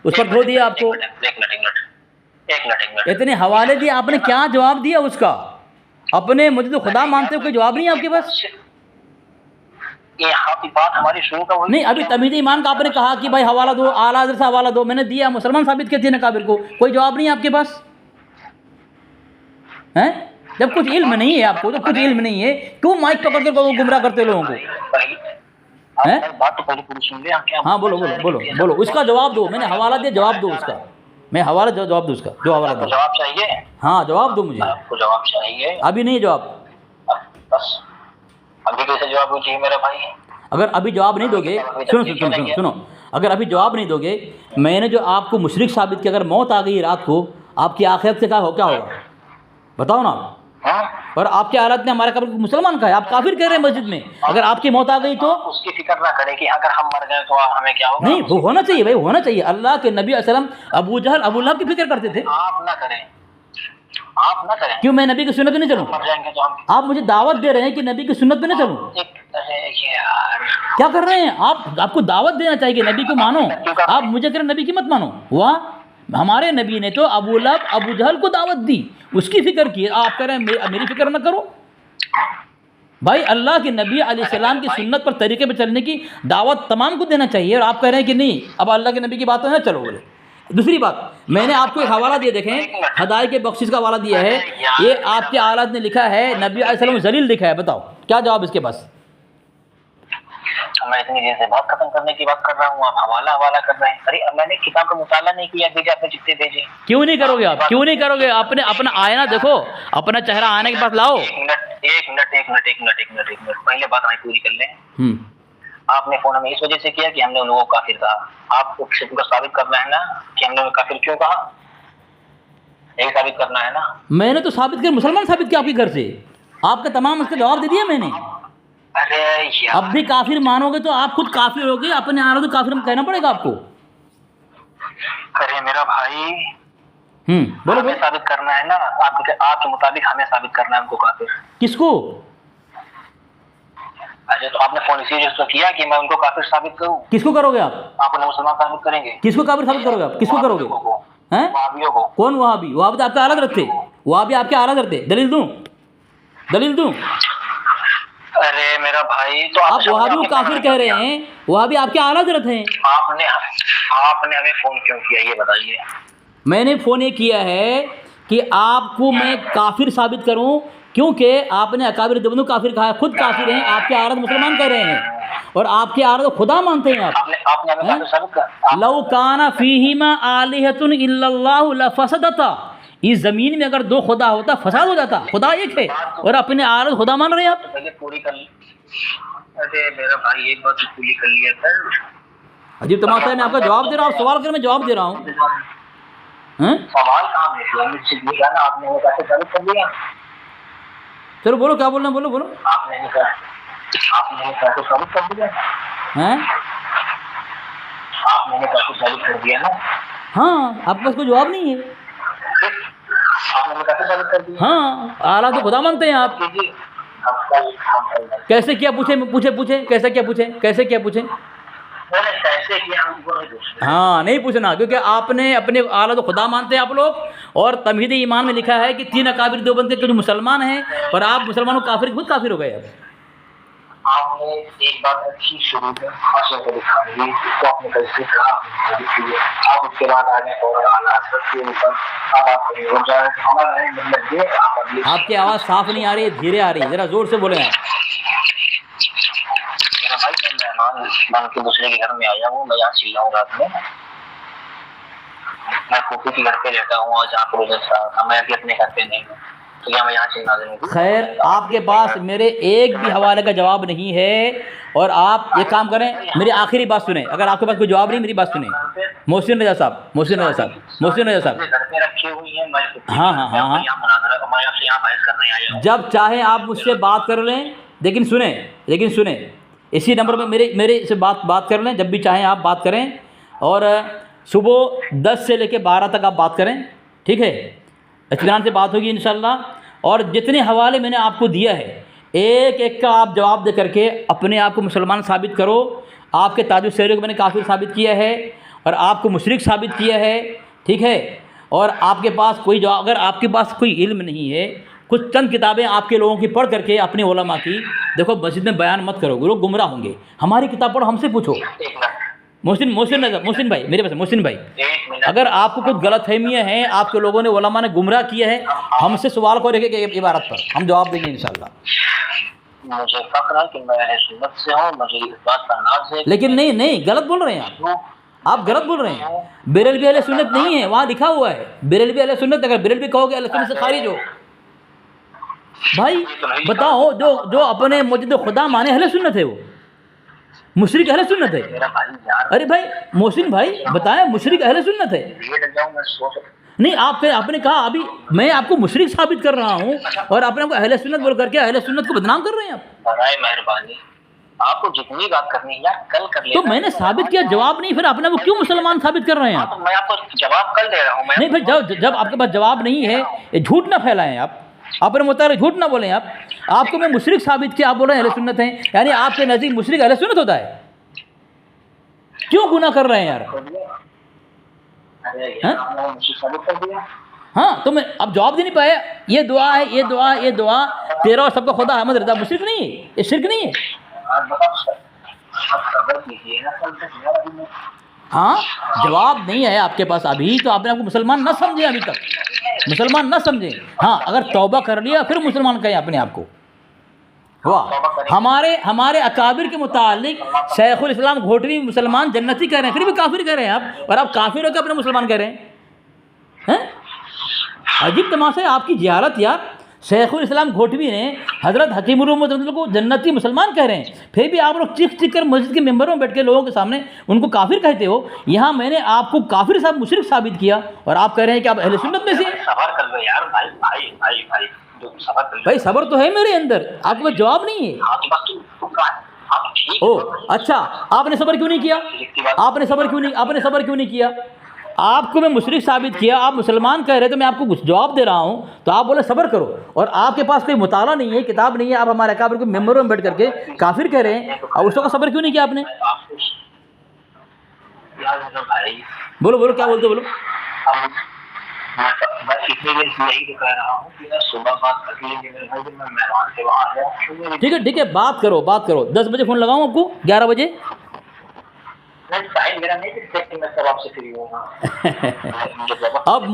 S2: उस पर धो दिया आपको।
S1: एक मिनट
S2: इतने हवाले दिए, आपने क्या जवाब दिया उसका? अपने मुझे तो खुदा मानते हो, कोई जवाब नहीं है आपके पास?
S1: ये बात हमारी शुरू का
S2: नहीं, अभी तमीज़ ईमान का आपने कहा कि भाई हवाला दो, आला हज़रत से हवाला दो, मैंने दिया, मुसलमान साबित किए थे ना काबिर को, कोई जवाब नहीं है आपके पास हैं? जब कुछ इल्म नहीं है आपको, जब कुछ इल्म नहीं है, क्यों माइक पकड़ कर गुमराह करते लोगों को?
S1: बात तो पहले पूरी सुन ले।
S2: हाँ बोलो, उसका जवाब दो। मैंने हवाला दिया, जवाब दो उसका। मैं हवाला जवाब दो उसका, जो हवाला दो।
S1: जवाब चाहिए?
S2: हाँ जवाब दो मुझे।
S1: आपको जवाब चाहिए?
S2: अभी नहीं जवाब,
S1: बस अभी कैसे जवाब चाहिए मेरा भाई?
S2: अगर अभी जवाब नहीं दोगे, सुनो, अगर अभी जवाब नहीं दोगे, मैंने जो आपको मुशरिक साबित किया, अगर मौत आ गई रात को, आपकी आखिरत से क्या होगा बताओ ना? और आपके हालत ने हमारा कब्र मुसलमान का है, आप काफिर कह रहे हैं मस्जिद में। अगर आपकी मौत आ गई तो
S1: उसकी फिक्र ना करें कि अगर हम मर गए तो हमें क्या होगा।
S2: नहीं, वो होना चाहिए भाई, होना चाहिए। अल्लाह के नबी अस्सलाम अबू जहल अबू लहब की फिक्र करते थे।
S1: आप ना करें।
S2: क्यों मैं नबी की सुन्नत पे नहीं चलूं?
S1: मर जाएंगे तो हम।
S2: आप मुझे दावत दे रहे हैं कि नबी की सुन्नत पे नहीं चलूं? क्या कर रहे हैं आप? आपको दावत देना चाहिए, नबी को मानो। आप मुझे कह रहे नबी की मत मानो। वाह, हमारे नबी ने तो अबू लहब अबू जहल को दावत दी, उसकी फिक्र की। आप कह रहे हैं मेरी फिक्र ना करो। भाई अल्लाह के नबी अलैहिस्सलाम की सुन्नत पर तरीके पर चलने की दावत तमाम को देना चाहिए, और आप कह रहे हैं कि नहीं, अब अल्लाह के नबी की बात है ना, चलो बोले। दूसरी बात, मैंने आपको एक हवाला दिया, देखें, हदायत के बख्शिश का हवाला दिया है, ये आपके आलात ने लिखा है नबी अलैहिस्सलाम जलील लिखा है। बताओ क्या जवाब इसके पास?
S1: मैं इतनी देर से बात खत्म करने की बात कर रहा हूँ, आप हवाला कर रहे हैं। अरे मैंने किताब का मुताला नहीं किया, भेजे आपने जितने भेजे।
S2: क्यों नहीं करोगे आप? क्यों नहीं करोगे? अपने अपना आईना देखो, अपना चेहरा आने के पास लाओ।
S1: एक मिनट पहले बात हमें पूरी कर लें। आपने फोन हमें इस वजह से किया कि हमने उन लोगों को काफिर कहा। आपको को साबित करना है ना कि हमने उन्हें काफिर क्यों कहा, यही साबित करना है ना। मैंने
S2: तो साबित कर, मुसलमान साबित किया आपके घर से, आपका तमाम उसका जवाब दे दिया मैंने।
S1: अरे यार,
S2: अब भी काफिर मानोगे तो आप खुद काफिर होगे, अपने आला तो काफिर कहना पड़ेगा आपको।
S1: अरे मेरा भाई,
S2: बोलो
S1: साबित करना है ना, आपके मुताबिक हमें साबित करना है उनको काफिर।
S2: किसको?
S1: अच्छा, तो आपने फोन इसी तो किया कि मैं उनको काफिर साबित करूं।
S2: किसको करोगे आप?
S1: आपने मुसलमान साबित करेंगे।
S2: किसको काफिर साबित करोगे आप? किसको करोगे?
S1: वहाबियों को।
S2: कौन वहाबी? वहाबी तो आपके आला रखते, वहाबी आपके आला रखते। दलील दूं?
S1: अरे मेरा भाई, तो
S2: आप वहाबी को काफिर कह रहे हैं, वहाबी आपके आला हज़रत हैं।
S1: आपने हमें फोन क्यों किया, ये बताइए।
S2: मैंने फोन ये किया है कि आपको मैं काफिर साबित करूं, क्योंकि आपने अकाबिर देवबंद को काफिर कहा है, खुद काफिर हैं, आपके आरद मुसलमान कह रहे हैं और आपके आरद खुदा मानते हैं आप। लौ काना फीहिमा आलिहतुन इल्लल्लाहु लफसदता, इस ज़मीन में अगर दो खुदा होता फसाद हो जाता, खुदा एक है और अपने आरद खुदा मान रहे हैं आप।
S1: पूरी कर ली। अरे मेरा भाई एक बात पूरी कर लिया था।
S2: अजीब तमाशा है, मैं आपका जवाब दे रहा हूँ, सवाल कर मैं जवाब दे रहा हूँ।
S1: सवाल काम है ना, आपने वो कैसे चालू कर दिया?
S2: चलो बोलो क्या बोलना, बोलो बोलो।
S1: आपने कैसे चालू कर दिया
S2: हैं?
S1: आपने कैसे चालू कर दिया ना?
S2: हाँ, आपके पास कोई जवाब नहीं है।
S1: आपने कैसे चालू कर दिया?
S2: हाँ, आला तो खुदा मानते हैं आप। कैसे क्या पूछे, पूछे कैसे क्या पूछे, कैसे क्या पूछे?
S1: कैसे किया हमको नहीं पूछना।
S2: हाँ, नहीं पूछना, क्योंकि आपने अपने आला तो खुदा मानते हैं आप लोग, और तमहीद ईमान में लिखा है कि 3 अकाबिर देवबंद के जो मुसलमान हैं और आप मुसलमानों काफिर, खुद काफिर हो गए अब।
S1: आपने एक बात अच्छी शुरू में आशा को दिखाई, तो आपने कैसे कहा आप उसके बाद आगे और के ऊपर अब आप हो जाए हमारा मतलब ये।
S2: आपकी आवाज़ साफ नहीं आ रही है, धीरे आ रही है, ज़रा ज़ोर से बोले आप।
S1: मेरा भाई मैं मेहमान बन के दूसरे के घर में आया हूँ, मैं यहाँ चिल्ला हूँ रात में, मैं फूफी के घर पे रहता हूँ और जहाँ पर रोजा मैं भी अपने घर पे नहीं हूँ, तो क्या मैं यहाँ चिल्ला दूँगी? खैर,
S2: आपके पास मेरे एक भी हवाले का जवाब नहीं है, और आप ये काम करें, मेरी आखिरी बात सुने, अगर आपके पास कोई जवाब नहीं, मेरी बात सुने। मोहसिन रजा साहब, मोहसिन रजा साहब, मोहसिन रजा साहब,
S1: घर पे रखी हुई है, मैं
S2: हाँ हाँ हाँ हाँ,
S1: यहाँ बहस करने आया हूँ।
S2: जब चाहे आप मुझसे बात कर लें, लेकिन सुने इसी नंबर पे मेरे से बात कर लें, जब भी चाहें आप बात करें, और सुबह 10 से लेकर 12 तक आप बात करें, ठीक है? इत्मीनान से बात होगी इंशाल्लाह। और जितने हवाले मैंने आपको दिया है, एक एक का आप जवाब दे करके अपने आप को मुसलमान साबित करो। आपके ताजुल शहरी को मैंने काफिर साबित किया है और आपको मुशरिक साबित किया है, ठीक है? और आपके पास कोई जवाब, अगर आपके पास कोई इल्म नहीं है, कुछ चंद किताबें आपके लोगों की पढ़ करके अपने उलमा की, देखो मस्जिद में बयान मत करो, लोग गुमराह होंगे, हमारी किताब पढ़ो, हमसे पूछो। मोहसिन भाई, मेरे पास मोहसिन भाई, अगर आपको कुछ गलतफहमियाँ हैं, आपके लोगों ने उलमा ने गुमराह किया है, हमसे सवाल को लेके इबारत पर हम जवाब देंगे इंशाल्लाह।
S1: मुझे फख्र है कि मैं अहले सुन्नत से हूँ, मुझे इस बात का नाज है।
S2: लेकिन नहीं, गलत बोल रहे हैं आप गलत बोल रहे हैं। बेरेलवी अहले सुन्नत नहीं है, वहाँ लिखा हुआ है बेरेलवी अहले सुन्नत। अगर बेरेलवी कहोगे अहले सुन्नत से खारिज हो। भाई बताओ, जो अपने मौजूद खुदा माने अहले सुन्नत है, वो मुशरिक अहले सुन्नत है? अरे भाई मोहसिन भाई बताएं, मुशरिक अहले सुन्नत है? नहीं, आपने कहा अभी मैं आपको मुशरिक साबित कर रहा हूँ और आपने आपको अहले सुन्नत बोल करके अहले सुन्नत को बदनाम कर रहे हैं आप।
S1: बराए मेहरबानी, आपको जितनी बात करनी है यार कल कर लेना।
S2: तो मैंने साबित किया, जवाब नहीं, फिर अपने को क्यों मुसलमान साबित कर रहे हैं आप?
S1: तो मैं आपको जवाब कल दे रहा हूँ।
S2: नहीं भाई, जब आपके पास जवाब नहीं है, ये झूठ ना फैलाएं आप, अपने मुताबिक झूठ ना बोलें आप। आपको मैं मुशरिक साबित किया, आप बोल रहे हैं अहले सुन्नत हैं, यानी आपके नज़दीक मुशरिक अहले सुन्नत होता है? क्यों गुनाह कर रहे हैं यार? हाँ, तो मैं अब जवाब दे नहीं पाया। ये दुआ है, तेरा और सबका खुदा अहमद रजा मुशरिक नहीं है, ये शिर्क नहीं है। हाँ, जवाब नहीं है आपके पास अभी, तो आपने आपको मुसलमान न समझे, अभी तक मुसलमान न समझे। हाँ, अगर तौबा कर लिया फिर मुसलमान कहें अपने आप को। वाह, हमारे अकाबिर के मुतालिक शेखुल इस्लाम घोटवी मुसलमान जन्नती कह रहे हैं, फिर भी काफिर कह रहे हैं आप, और आप काफिर होकर अपने मुसलमान कह रहे हैं? अजीब तमाशा है आपकी जियारत यार। शेखुल इस्लाम घोटवी ने हज़रत हकीमुल उम्मत को जन्नती मुसलमान कह रहे हैं, फिर भी आप लोग चीख कर मस्जिद के मेंबरों में बैठ के लोगों के सामने उनको काफिर कहते हो। यहाँ मैंने आपको काफिर साहब मुशरिक साबित किया और आप कह रहे हैं कि आप अहले सुन्नत में से।
S1: सबर कर लो यार
S2: भाई सबर तो है मेरे अंदर, आपके पास जवाब नहीं है। ओ अच्छा, आपने सबर क्यों नहीं किया? आपने सबर क्यों नहीं किया? आपको मैं मुशरिक साबित किया, आप मुसलमान कह रहे, तो मैं आपको कुछ जवाब दे रहा हूँ, तो आप बोले सबर करो, और आपके पास कोई मुताला नहीं है, किताब नहीं है, आप हमारे अकाबिर को मेंबरों में बैठ करके काफिर कह रहे हैं, और उसको सबर क्यों नहीं किया आपने? बोलो क्या बोलते, बोलो।
S1: मैं कितनी देर से यही कह रहा हूँ कि मैं सुबह बात कर लीजिए मेरे भाई, मैं मेहमान से वहाँ आया।
S2: ठीक है, बात करो। 10 बजे फ़ोन लगाऊँ आपको? 11 बजे?
S1: नहीं, साहिल मेरा नहीं कि मैं सब आपसे फ्री हूँ।
S2: अब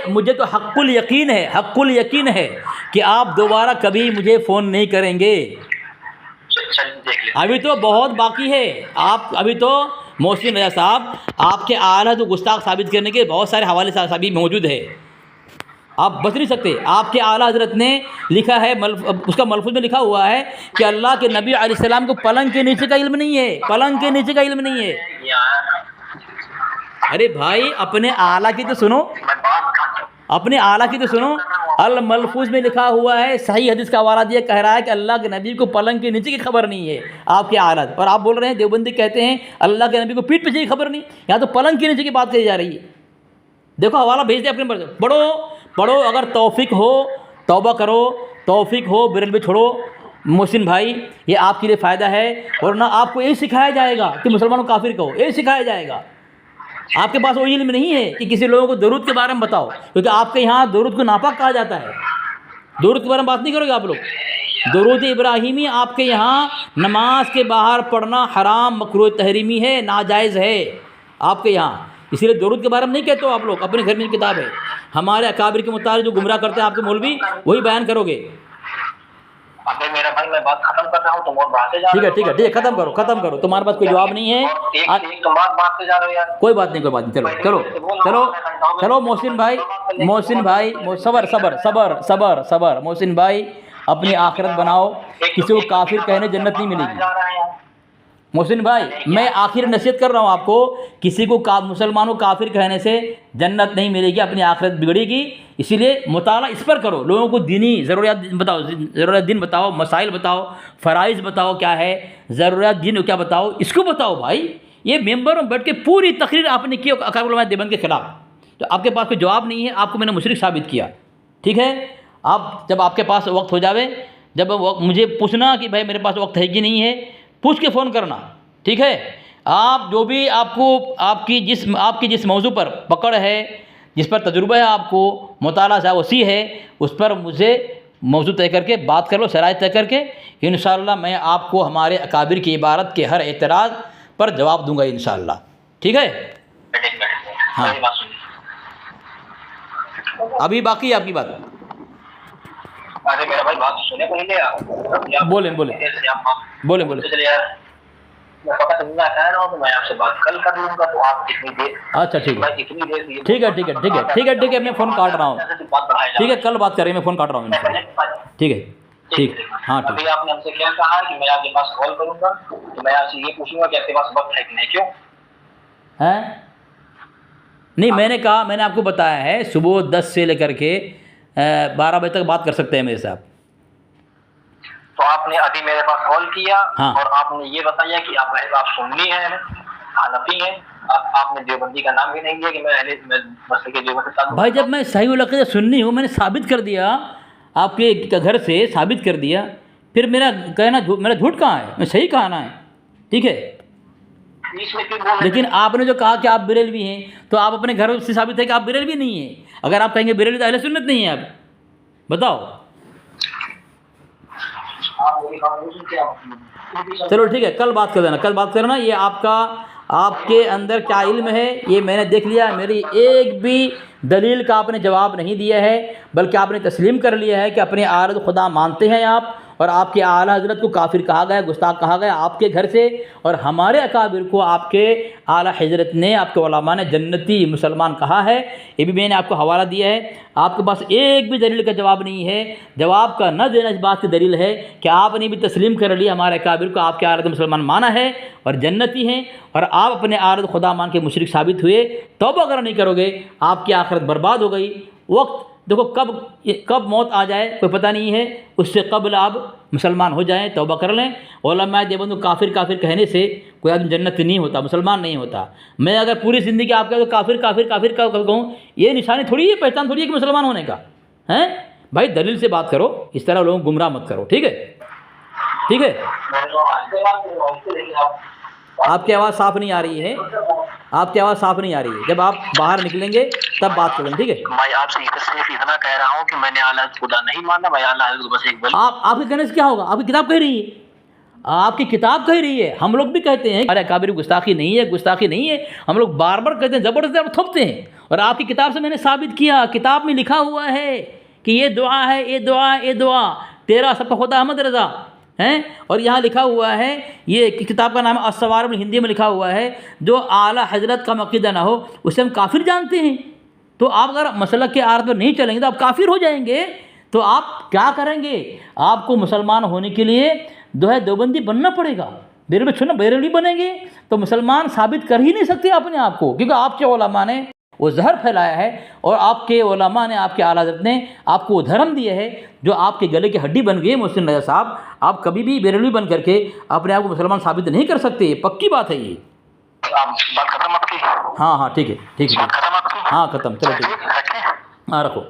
S2: मुझे तो हक्कुल यकीन है कि आप दोबारा कभी मुझे फ़ोन नहीं करेंगे।
S1: देख ले,
S2: अभी तो बहुत बाकी है। आप अभी तो मोहसिन रजा साहब, आपके आला तो गुस्ताख साबित करने के बहुत सारे हवाले साबित मौजूद है, आप बच नहीं सकते। आपके आला हज़रत ने लिखा है, उसका मलफूज में लिखा हुआ है कि अल्लाह के नबी अलैहिस्सलाम को पलंग के नीचे का इल्म नहीं है, पलंग के नीचे का इल्म नहीं है। अरे भाई अपने आला की तो सुनो, अपने आला की तो सुनो। अल मलफूज में लिखा हुआ है, सही हदीस का हवाला दिया, कह रहा है कि अल्लाह के नबी को पलंग के नीचे की खबर नहीं है आपके आला, और आप बोल रहे हैं देवबंदी कहते हैं अल्लाह के नबी को पीठ पीछे की खबर नहीं। यहाँ तो पलंग के नीचे की बात कही जा रही है। देखो हवाला भेज दे अपने, पढ़ो, अगर तौफीक हो तौबा करो, तौफीक हो बिरलवी छोड़ो। मोहसिन भाई ये आपके लिए फ़ायदा है, और ना आपको यही सिखाया जाएगा कि मुसलमानों को काफिर कहो, यही सिखाया जाएगा। आपके पास वो इल्म नहीं है कि किसी लोगों को दरूद के बारे में बताओ, क्योंकि आपके यहाँ दरूद को नापाक कहा जाता है। दरूद के बारे में बात नहीं करोगे आप लोग। दरूद इब्राहिमी आपके यहाँ नमाज के बाहर पढ़ना हराम, मकरूह तहरीमी है, नाजायज़ है आपके यहाँ, इसीलिए दरूद के बारे में नहीं कहते हो आप लोग। अपने घर में किताब है, हमारे अकाबिर के मुताबिक जो गुमराह करते हैं आपके मौलवी, वही बयान करोगे।
S1: अबे मेरा भाई, मैं बात खत्म कर रहा हूँ, तुम और बातें जा रहे हो।
S2: ठीक है, खत्म करो, तुम्हारे पास कोई जवाब नहीं है।
S1: एक तुम बात पे जा रहे हो यार।
S2: कोई बात नहीं, चलो मोहसिन भाई, सबर मोहसिन भाई, अपनी आखिरत बनाओ। किसी को काफिर कहने जन्नत नहीं मिलेगी। मोहसिन भाई मैं आखिर नसीहत कर रहा हूँ आपको, किसी को मुसलमानों काफिर कहने से जन्नत नहीं मिलेगी, अपनी आखिरत बिगड़ेगी। इसीलिए मुताला इस पर करो, लोगों को दीनी ज़रूरियात बताओ, ज़रूरियात दिन बताओ, मसाइल बताओ, फ़राइज़ बताओ क्या है, ज़रूरियात दिन क्या बताओ, इसको बताओ भाई। ये मेंबर में बैठ के पूरी तकरीर आपने की अकाबिर उलमा देवबंद के ख़िलाफ़, तो आपके पास कोई जवाब नहीं है, आपको मैंने मुशरिक साबित किया। ठीक है, आप जब आपके पास वक्त हो जावे, जब मुझे पूछना कि भाई मेरे पास वक्त है कि नहीं है, पूछ के फ़ोन करना। ठीक है, आप जो भी आपकी जिस मौजू पर पकड़ है, जिस पर तजुर्बा है, आपको मुताला सा वसी है, उस पर मुझे मौजू तय करके बात कर लो, शराइत तय करके। इंशाअल्लाह मैं आपको हमारे अकाबिर की इबारत के हर एतराज़ पर जवाब दूंगा इंशाअल्लाह। ठीक है, हाँ अभी बाकी है आपकी बात।
S1: अरे मेरा भाई बात सुने पहले यार।
S2: बोले
S1: मैं पता समझना कह रहा हूँ, तो मैं आपसे बात कल कर लूंगा, तो आप कितनी देर।
S2: अच्छा ठीक है,
S1: कितनी देर
S2: ठीक है, मैं फ़ोन काट रहा हूँ। ठीक है, कल बात करेंगे, मैं फ़ोन काट रहा हूँ। ठीक है, हाँ ठीक।
S1: अभी आपने हमसे क्या कहा कि मैं आपके पास कॉल करूंगा, तो मैं आपसे ये पूछूंगा कि आपके पास वक्त है कि नहीं। क्यों
S2: है? नहीं, मैंने आपको बताया है सुबह 10 से लेकर के 12 बजे तक बात कर सकते हैं मेरे साथ।
S1: तो आपने अभी मेरे पास कॉल किया,
S2: हाँ।
S1: और आपने ये बताया कि आप सुन्नी हैं, हनफी हैं, आपने देवबंदी का नाम भी नहीं लिया कि मैं मसले के देवबंद के साथ।
S2: भाई जब मैं सही उल अक़ीदा सुन्नी हूँ, मैंने साबित कर दिया, आपके घर से साबित कर दिया, फिर मेरा झूठ कहाँ है? मैं सही कहा ना है। ठीक है, लेकिन आपने जो कहा कि आप बरेलवी हैं, तो आप अपने घर से साबित है कि आप बरेलवी नहीं हैं। अगर आप कहेंगे बरेलवी तो अहले सुन्नत नहीं है, आप बताओ। चलो ठीक है, कल बात कर देना, ये आपके अंदर क्या इल्म है ये मैंने देख लिया। मेरी एक भी दलील का आपने जवाब नहीं दिया है, बल्कि आपने तस्लीम कर लिया है कि अपने आरद खुदा मानते हैं आप, और आपके आला हज़रत को काफिर कहा गया, गुस्ताख कहा गया आपके घर से, और हमारे अकाबिर को आपके आला हज़रत ने, आपके उलमा ने जन्नती मुसलमान कहा है। ये भी मैंने आपको हवाला दिया है। आपके पास एक भी दलील का जवाब नहीं है। जवाब का न देना इस बात की दलील है कि आपने भी तस्लीम कर लिया हमारे अकाबिर को, आपके आरद मुसलमान माना है और जन्नती हैं, और आप अपने आरद खुदा मान के मुशरिक साबित हुए। तौबा अगर नहीं करोगे आपकी आखिरत बर्बाद हो गई। वक्त देखो कब मौत आ जाए कोई पता नहीं है, उससे कबल आप मुसलमान हो जाएं, तौबा कर लें। उलमा देवबंद को काफिर कहने से कोई आदमी जन्नत नहीं होता, मुसलमान नहीं होता। मैं अगर पूरी ज़िंदगी आपका तो काफिर का कहूँ, ये निशानी थोड़ी है, पहचान थोड़ी है कि मुसलमान होने का है। भाई दलील से बात करो, इस तरह लोगों को गुमराह मत करो। ठीक है, आपकी आवाज़ साफ़ नहीं आ रही है, जब आप बाहर निकलेंगे तब बात करें। ठीक है,
S1: मैं आपसे सिर्फ इतना कह रहा हूँ कि मैंने आला खुदा नहीं माना, मैं आला बस एक
S2: आपके कहने से क्या होगा? आपकी किताब कह रही है, आपकी किताब कह रही है, हम लोग भी कहते हैं अरे काबिर गुस्ताखी नहीं है, गुस्ताखी नहीं है, हम लोग बार बार कहते हैं, ज़बरदस्ती आप थोपते हैं। और आपकी किताब से मैंने साबित किया, किताब में लिखा हुआ है कि ये दुआ है, ये दुआ, ये दुआ तेरा सबका खुदा अहमद रज़ा हैं। और यहाँ लिखा हुआ है, ये किताब का नाम अस्सवार में हिंदी में लिखा हुआ है, जो आला हजरत का मक़ीदा ना हो उसे हम काफिर जानते हैं। तो आप अगर मसलक के आर पर नहीं चलेंगे तो आप काफिर हो जाएंगे। तो आप क्या करेंगे, आपको मुसलमान होने के लिए जो है देवबंदी बनना पड़ेगा। बेरलवी छोड़ना, बेरलवी बनेंगे तो मुसलमान साबित कर ही नहीं सकते अपने आप को, क्योंकि आपके उलमा ने वो जहर फैलाया है और आपके उलमा ने, आपके आला हज़रत ने आपको वो धर्म दिए है जो आपके गले की हड्डी बन गई है। मोहसिन रज़ा साहब, आप कभी भी बेरलवी बन करके अपने आप को मुसलमान साबित नहीं कर सकते, पक्की बात है ये।
S1: आप बात खत्म आपकी?
S2: हाँ हाँ ठीक है, ठीक है,
S1: खत्म आपकी?
S2: हाँ खत्म, चलो ठीक है,
S1: रखें?
S2: हाँ रखो,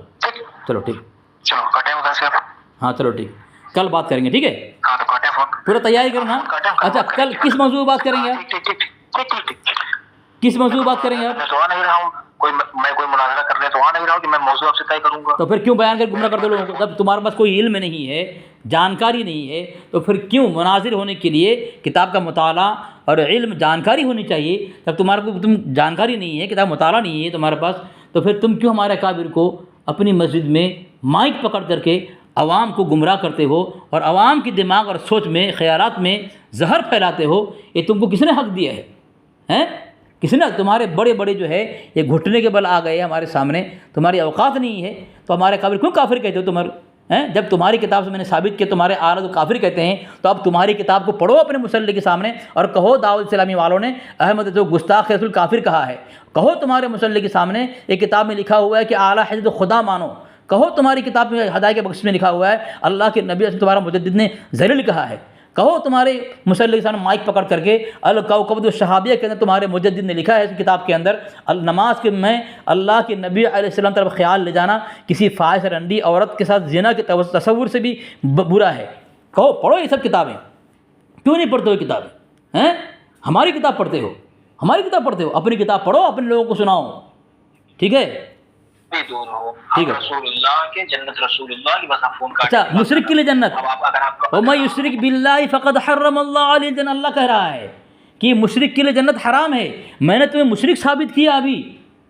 S2: चलो ठीक,
S1: चलो कटें उधर से आप।
S2: हाँ चलो ठीक, कल बात करेंगे, ठीक है?
S1: हाँ तो काटें फोन,
S2: पूरा तैयारी करो ना। अच्छा कल किस मौजूद बात करेंगे आप? किस मौजूद बात करेंगे आप?
S1: मैं तो आ नहीं रहा हूँ, मैं कोई मुनाजरा करने तो आ नहीं रहा हूँ कि मैं मौजूद आपसे तय करूँगा।
S2: तो फिर क्यों बयान कर गुमराह कर दो लोगों को? जब तुम्हारे पास कोई इल्म नहीं है, जानकारी नहीं है, तो फिर क्यों मुनाजिर होने के लिए किताब का मुताला और इल्म जानकारी होनी चाहिए। जब तुम्हारे को तुम जानकारी नहीं है, किताब मुताला नहीं है तुम्हारे पास, तो फिर तुम क्यों हमारे काबिर को अपनी मस्जिद में माइक पकड़ करके आवाम को गुमराह करते हो और आवाम की दिमाग और सोच में, ख़यालात में जहर फैलाते हो? ये तुमको किसने हक़ दिया है? हैं किसने? तुम्हारे बड़े बड़े जो है ये घुटने के बल आ गए हमारे सामने, तुम्हारी औकात नहीं है, तो हमारे काबिर क्यों काफिर कहते हो तुम्हारे? हैं जब तुम्हारी किताब से मैंने साबित किया तुम्हारे आला तो काफिर कहते हैं, तो अब तुम्हारी किताब को पढ़ो अपने मुसल्ले के सामने और कहो दाऊद इस्लामी वालों ने अहमद जो गुस्ताख रसूल काफिर कहा है। कहो तुम्हारे मुसल्ले के सामने एक किताब में लिखा हुआ है कि आला है तो खुदा मानो। कहो तुम्हारी किताब में हदायत के बख्श में लिखा हुआ है अल्लाह के नबी तुम्हारा मुजद्दिद ने ज़लील कहा है। कहो तुम्हारे मुसल्ले के सामने माइक पकड़ करके अल कौकब शहाबिया के अंदर तुम्हारे मुजद्दिद ने लिखा है इस किताब के अंदर, नमाज के में अल्लाह के नबी अलैहिस्सलाम तरफ ख्याल ले जाना किसी फाहिश रंडी औरत के साथ ज़िना के तसव्वुर से भी बुरा है। कहो पढ़ो ये सब किताबें, क्यों नहीं पढ़ते हो किताबें? हैं हमारी किताब पढ़ते हो, हमारी किताब पढ़ते हो, अपनी किताब पढ़ो, अपने लोगों को सुनाओ, ठीक है? ठीक है,
S1: रसूलुल्लाह के जन्नत रसूलुल्लाह की बस आप फोन काट।
S2: अच्छा मुशरिक के लिए जन्नत,
S1: अगर आप
S2: वमा युशरिक बिल्लाहि फ़क़द हर्रमल्लाहु अलैहि जन्नत, अल्लाह कह रहा है कि मुशरिक के लिए जन्नत हराम है। मैंने तुम्हें मुशरिक साबित किया, अभी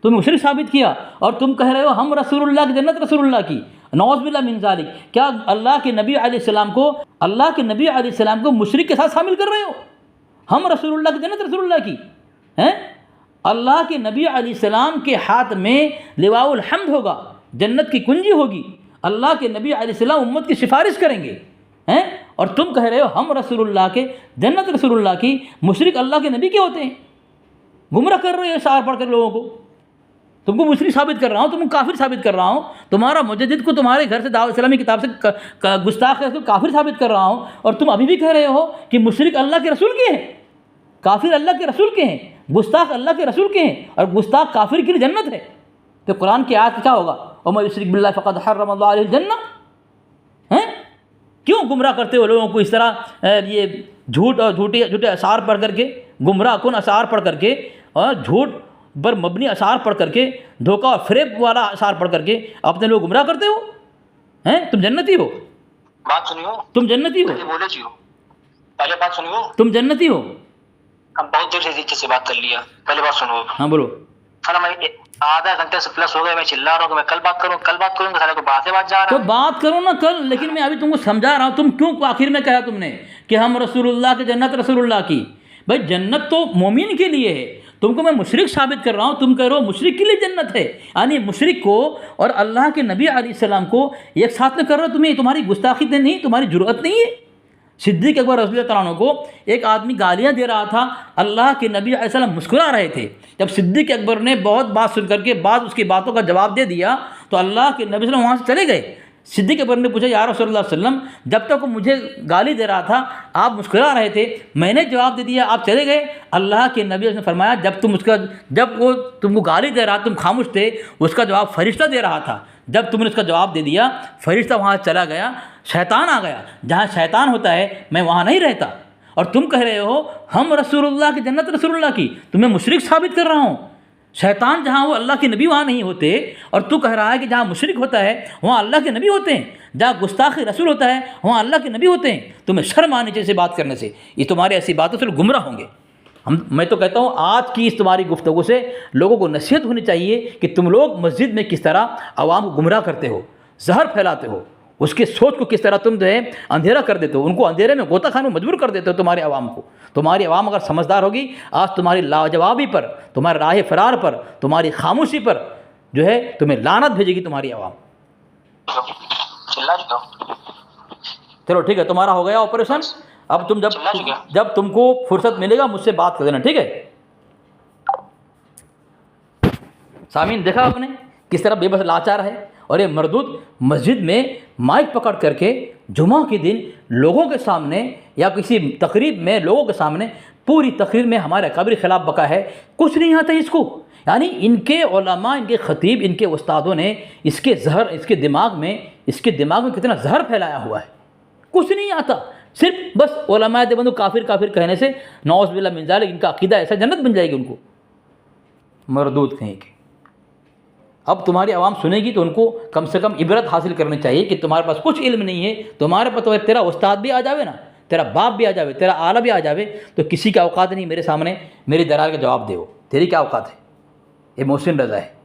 S2: तुम्हें मुशरिक साबित किया और तुम कह रहे हो हम रसूलुल्लाह की जन्नत रसूलुल्लाह की। नौज़ बिल्लाह मिन ज़ालिक, क्या अल्लाह के नबी अलैहिस्सलाम को मुशरिक के साथ शामिल कर रहे हो? हम रसूलुल्लाह की जन्नत रसूलुल्लाह की हैं? अल्लाह के नबी अलैहिस्सलाम के हाथ में लिवाउल हम्द होगा, जन्नत की कुंजी होगी, अल्लाह के नबी अलैहिस्सलाम उम्मत की सिफारिश करेंगे हैं? और तुम कह रहे हो हम रसूलुल्लाह के जन्नत रसूलुल्लाह की। मुशरिक अल्लाह के नबी के होते हैं। गुमराह कर रहे हो सार पढ़ कर लोगों को। तुमको मुशरिक साबित कर रहा हूँ, तुमको काफिर साबित कर रहा हूँ, तुम्हारा मुजद्दिद को तुम्हारे घर से दाऊद इस्लामी किताब से गुस्ताख रसूल काफिर साबित कर रहा हूँ, और तुम अभी भी कह रहे हो कि मुशरिक अल्लाह के रसूल के हैं, काफिर अल्लाह के रसूल के हैं, गुस्ताख अल्लाह के रसूल के हैं, और गुस्ताख काफिर के लिए जन्नत है। तो कुरान की आयत क्या होगा? वमा युशरिक बिल्लाहि फ़क़द हर्रमल्लाहु अलैहि जन्नह। हैं क्यों गुमराह करते हो लोगों को इस तरह? ये झूठ और झूठे अशार पढ़ करके, गुमराह कुन अशार पढ़ करके और झूठ पर मबनी अशार पढ़ करके, धोखा और फ्रेब वाला अशार पढ़ करके अपने लोग गुमराह करते हो। हैं तुम जन्नती हो,
S1: बात सुनियो, तुम जन्नती हो, बोले जी हो, पहले बात सुनियो, तुम जन्नती हो। हम बहुत देर से बात कर लिया, पहले बात सुनो।
S2: हाँ बोलो।
S1: साला मैं आधा घंटे से प्लस हो गया, मैं चिल्ला रहा हूँ कि मैं कल बात करूँगा, साला को बात जा रहा है।
S2: तो बात करो ना कल, लेकिन मैं अभी तुमको समझा रहा हूँ। तुम क्यों आखिर में कहा तुमने कि हम रसूलुल्लाह की जन्नत रसूलुल्लाह की? भाई जन्नत तो मोमिन के लिए है, तुमको मैं मुशरिक साबित कर रहा हूँ, तुम कह रहे हो मुशरिक के लिए जन्नत है। यानी मुशरिक को और अल्लाह के नबी अलैहिस्सलाम को एक साथ में कर रहे हो। तुम्हें तुम्हारी गुस्ताखी नहीं, तुम्हारी जुर्अत नहीं है। सिद्दीक़ अकबर रज़ी अल्लाह अन्हु को एक आदमी गालियाँ दे रहा था, अल्लाह के नबी अलैहि सल्लम मुस्कुरा रहे थे। जब सिद्दीक़ अकबर ने बहुत बात सुन करके बाद उसकी बातों का जवाब दे दिया तो अल्लाह के नबी वहाँ से चले गए। सिद्दीक़ अकबर ने पूछा या रसूलुल्लाह सल्लम, जब तक वो मुझे गाली दे रहा था आप मुस्कुरा रहे थे, मैंने जवाब दे दिया आप चले गए। अल्लाह के नबी ने फरमाया जब वो तुमको गाली दे रहा तुम खामोश थे, उसका जवाब फरिश्ता दे रहा था। जब तुमने उसका जवाब दे दिया फरिश्ता वहाँ चला गया, शैतान आ गया। जहाँ शैतान होता है मैं वहाँ नहीं रहता। और तुम कह रहे हो हम रसूलुल्लाह की जन्नत रसूलुल्लाह की, तुम्हें मुशरिक साबित कर रहा हूँ। शैतान जहाँ वो अल्लाह के नबी वहाँ नहीं होते, और तू कह रहा है कि जहाँ मुशरिक होता है वहाँ अल्लाह के नबी होते हैं, जहाँ गुस्ताखी रसूल होता है वहाँ अल्लाह के नबी होते हैं। तुम्हें शर्म आनी चाहिए बात करने से। ये तुम्हारी ऐसी बातों से लोग गुमराह होंगे। मैं तो कहता हूँ आज की इस तुम्हारी गुफ्तगू से लोगों को नसीहत होनी चाहिए कि तुम लोग मस्जिद में किस तरह आवाम को गुमराह करते हो, जहर फैलाते हो, उसके सोच को किस तरह तुम जो है अंधेरा कर देते हो, उनको अंधेरे में गोता खाने में मजबूर कर देते हो तुम्हारे आवाम को। तुम्हारी आवाम अगर समझदार होगी, आज तुम्हारी लाजवाबी पर, तुम्हारे राह फरार पर, तुम्हारी खामोशी पर जो है तुम्हें लानत भेजेगी तुम्हारी आवाम। चलो ठीक है, तुम्हारा हो गया ऑपरेशन। अब तुम जब तुमको फुर्सत मिलेगा मुझसे बात कर देना, ठीक है। सामीन देखा आपने किस तरह बेबस लाचार है, और ये मरदूद मस्जिद में माइक पकड़ करके जुमा के दिन लोगों के सामने या किसी तकरीब में लोगों के सामने पूरी तकरीर में हमारे अकाबिर के खिलाफ बका है, कुछ नहीं आता इसको। यानी इनके उलमा, इनके खतीब, इनके उस्तादों ने इसके दिमाग में कितना जहर फैलाया हुआ है, कुछ नहीं आता। सिर्फ बस उलमा देवबंद काफिर काफिर कहने से नौज़ बिल्लाह मिन ज़ालिक इनका अकीदा ऐसा जन्नत बन जाएगी उनको, मरदूद कहेंगे। अब तुम्हारी आवाम सुनेगी तो उनको कम से कम इबरत हासिल करनी चाहिए कि तुम्हारे पास कुछ इल्म नहीं है। तुम्हारे पास तो तेरा उस्ताद भी आ जावे ना, तेरा बाप भी आ जावे, तेरा आला भी आ जावे, तो किसी का औकात नहीं मेरे सामने मेरी दरार का जवाब दे। तेरी क्या औकात है? ये मोहसिन रज़ा है।